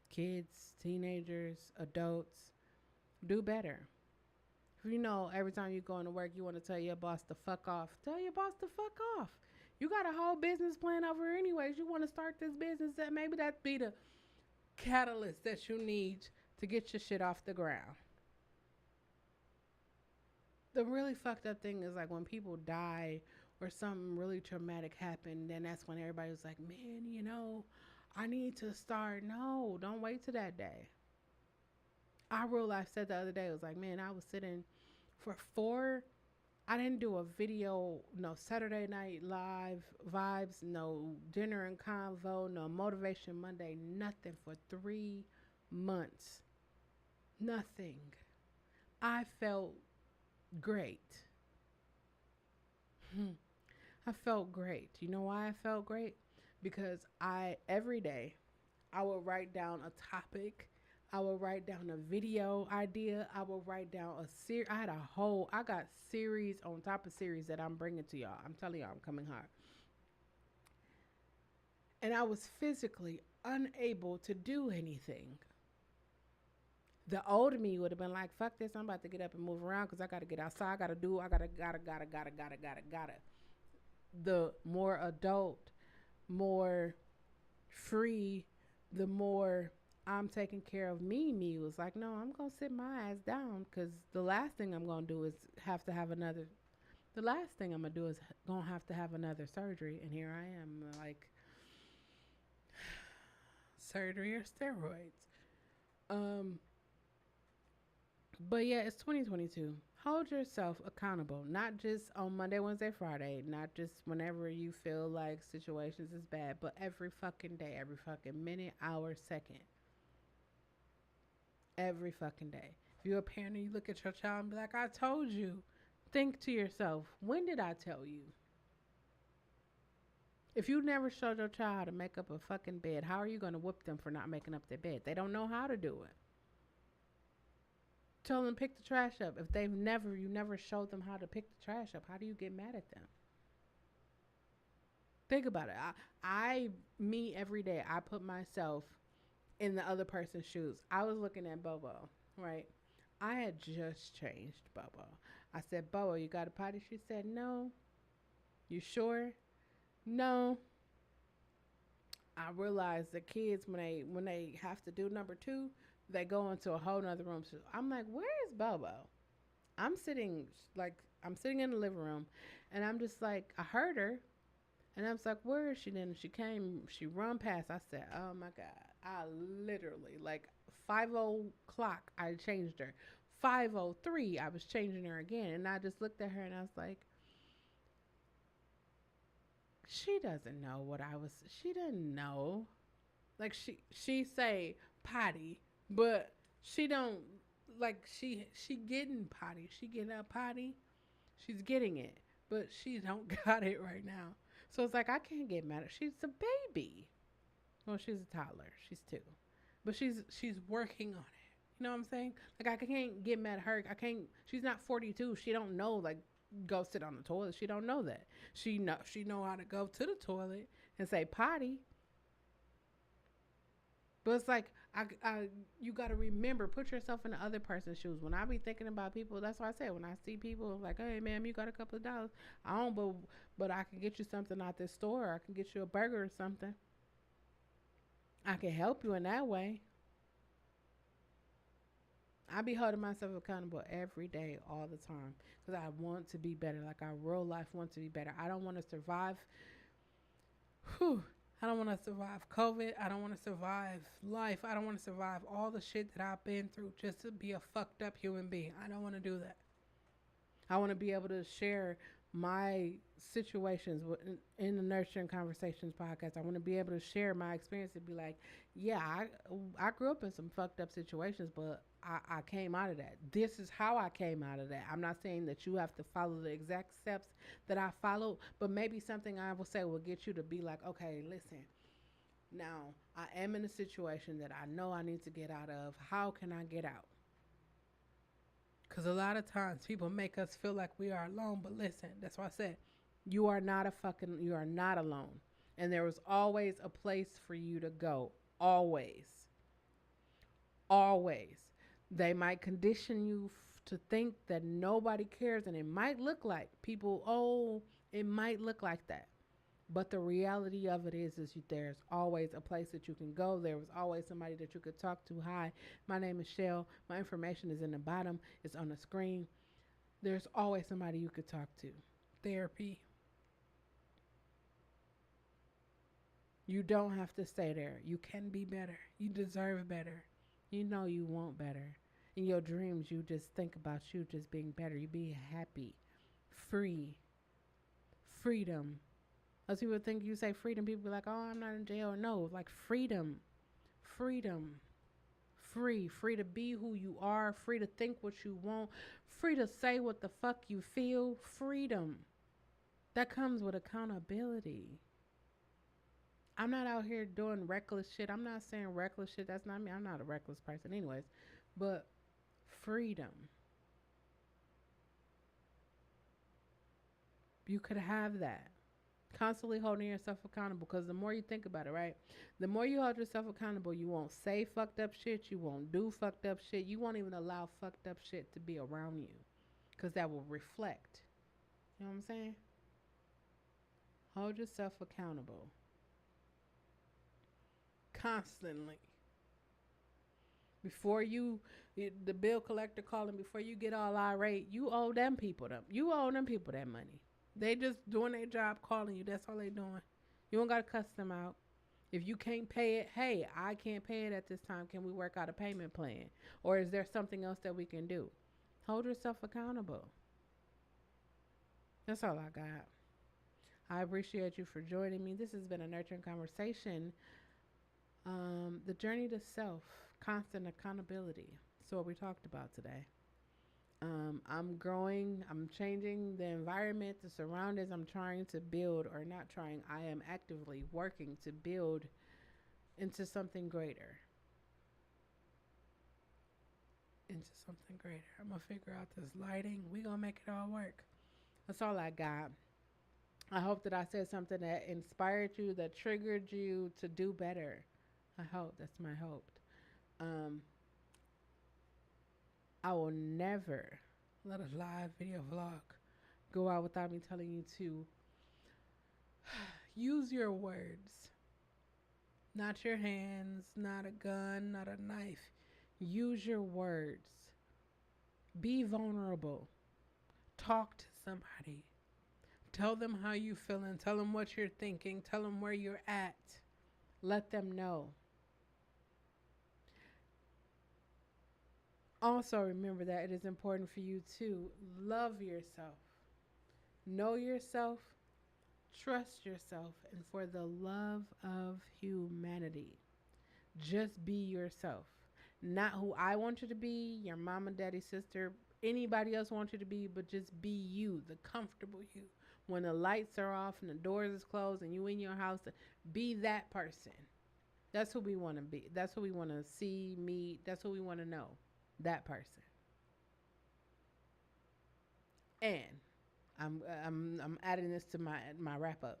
Kids, teenagers, adults, do better. If you know every time you go into work, you want to tell your boss to fuck off. Tell your boss to fuck off. You got a whole business plan over here anyways. You want to start this business, that maybe that be the catalyst that you need to get your shit off the ground. The really fucked up thing is like when people die or something really traumatic happened, then that's when everybody was like, man, I need to start. No, don't wait till that day. I real life said the other day, it was like, man, I was sitting for four. I didn't do a video, no Saturday Night Live vibes, no dinner and convo, no Motivation Monday, nothing for 3 months. Nothing. I felt great. I felt great. You know why I felt great? Because every day, I would write down a topic. I would write down a video idea. I would write down a series. I got series on top of series that I'm bringing to y'all. I'm telling y'all, I'm coming hard. And I was physically unable to do anything. The old me would have been like, fuck this, I'm about to get up and move around because I got to get outside. Gotta. The more adult, more free, the more I'm taking care of me was like, no, I'm going to sit my ass down because the last thing I'm going to do is the last thing I'm going to do is going to have another surgery. And here I am like, surgery or steroids. But yeah, it's 2022. Hold yourself accountable, not just on Monday, Wednesday, Friday, not just whenever you feel like situations is bad, but every fucking day, every fucking minute, hour, second. Every fucking day. If you're a parent and you look at your child and be like, I told you, think to yourself, when did I tell you? If you never showed your child how to make up a fucking bed, how are you going to whoop them for not making up their bed? They don't know how to do it. Tell them pick the trash up. If you never showed them how to pick the trash up, how do you get mad at them? Think about it. Me every day, I put myself in the other person's shoes. I was looking at Bobo, right? I had just changed Bobo. I said, Bobo, you got a potty? She said, no. You sure? No. I realized the kids, when they have to do number two, they go into a whole nother room. So I'm like, where is Bobo? I'm sitting in the living room, and I'm just like, I heard her, and I was like, where is she? Then she run past. I said, oh my God. I literally, like 5:00, I changed her. 5:03, I was changing her again. And I just looked at her and I was like, she doesn't know she didn't know. Like she say potty, but she don't, like she getting potty. She getting a potty. She's getting it, but she don't got it right now. So it's like, I can't get mad at her. She's a baby. Well, she's a toddler. She's 2. But she's working on it. You know what I'm saying? Like, I can't get mad at her. She's not 42. She don't know, like, go sit on the toilet. She don't know that. She know how to go to the toilet and say potty. But it's like, you got to remember, put yourself in the other person's shoes. When I be thinking about people, that's why I say, when I see people like, hey, ma'am, you got a couple of dollars. I don't, but I can get you something out this store. Or I can get you a burger or something. I can help you in that way. I be holding myself accountable every day, all the time, because I want to be better. Like, I real life want to be better. I don't want to survive. I don't want to survive COVID. I don't want to survive life. I don't want to survive all the shit that I've been through just to be a fucked up human being. I don't want to do that. I want to be able to share my situations in the Nurturing Conversations podcast. I want to be able to share my experience and be like, yeah, I grew up in some fucked up situations, but I came out of that. This is how I came out of that. I'm not saying that you have to follow the exact steps that I followed, but maybe something I will say will get you to be like, okay, listen, now I am in a situation that I know I need to get out of. How can I get out? Because a lot of times people make us feel like we are alone. But listen, that's why I said, you are not alone. And there was always a place for you to go. Always. Always. They might condition you to think that nobody cares, and it might look like people, oh, it might look like that. But the reality of it is there's always a place that you can go. There was always somebody that you could talk to. Hi, my name is Shell. My information is in the bottom. It's on the screen. There's always somebody you could talk to. Therapy. You don't have to stay there. You can be better. You deserve better. You know you want better. In your dreams, you just think about you just being better. You be happy, free, freedom. Most people think you say freedom, people be like, oh, I'm not in jail. No, like freedom, freedom, free to be who you are, free to think what you want, free to say what the fuck you feel, freedom. That comes with accountability. I'm not out here doing reckless shit. I'm not saying reckless shit. That's not me. I'm not a reckless person, anyways. But freedom. You could have that. Constantly holding yourself accountable, because the more you think about it, right? The more you hold yourself accountable, you won't say fucked up shit. You won't do fucked up shit. You won't even allow fucked up shit to be around you, because that will reflect. You know what I'm saying? Hold yourself accountable. Constantly. Before the bill collector calling, before you get all irate, you owe them people them. You owe them people that money. They just doing their job calling you. That's all they doing. You don't got to cuss them out. If you can't pay it, hey, I can't pay it at this time. Can we work out a payment plan? Or is there something else that we can do? Hold yourself accountable. That's all I got. I appreciate you for joining me. This has been a nurturing conversation. The journey to self, constant accountability. So what we talked about today. I'm growing, I'm changing the environment, the surroundings. I'm trying to build, or not trying, I am actively working to build into something greater. Into something greater. I'm going to figure out this lighting. We're going to make it all work. That's all I got. I hope that I said something that inspired you, that triggered you to do better. I hope. That's my hope. I will never let a live video vlog go out without me telling you to use your words. Not your hands, not a gun, not a knife. Use your words. Be vulnerable. Talk to somebody. Tell them how you feeling. Tell them what you're thinking. Tell them where you're at. Let them know. Also, remember that it is important for you to love yourself, know yourself, trust yourself, and for the love of humanity, just be yourself. Not who I want you to be, your mama, daddy, sister, anybody else wants you to be, but just be you, the comfortable you. When the lights are off and the doors is closed and you in your house, be that person. That's who we want to be. That's who we want to see, meet. That's who we want to know. That person. And I'm adding this to my wrap up.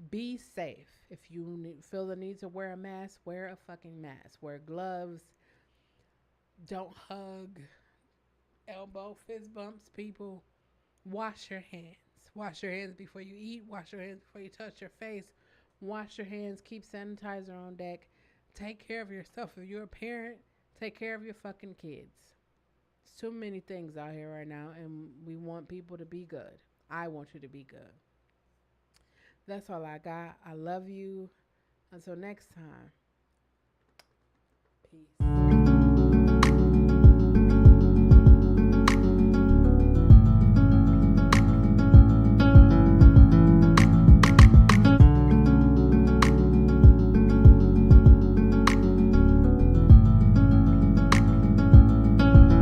Be safe. If you feel the need to wear a mask, wear a fucking mask. Wear gloves. Don't hug, elbow, fist bumps people. Wash your hands. Wash your hands before you eat. Wash your hands before you touch your face. Wash your hands. Keep sanitizer on deck. Take care of yourself. If you're a parent, take care of your fucking kids. There's too many things out here right now, and we want people to be good. I want you to be good. That's all I got. I love you. Until next time. Peace.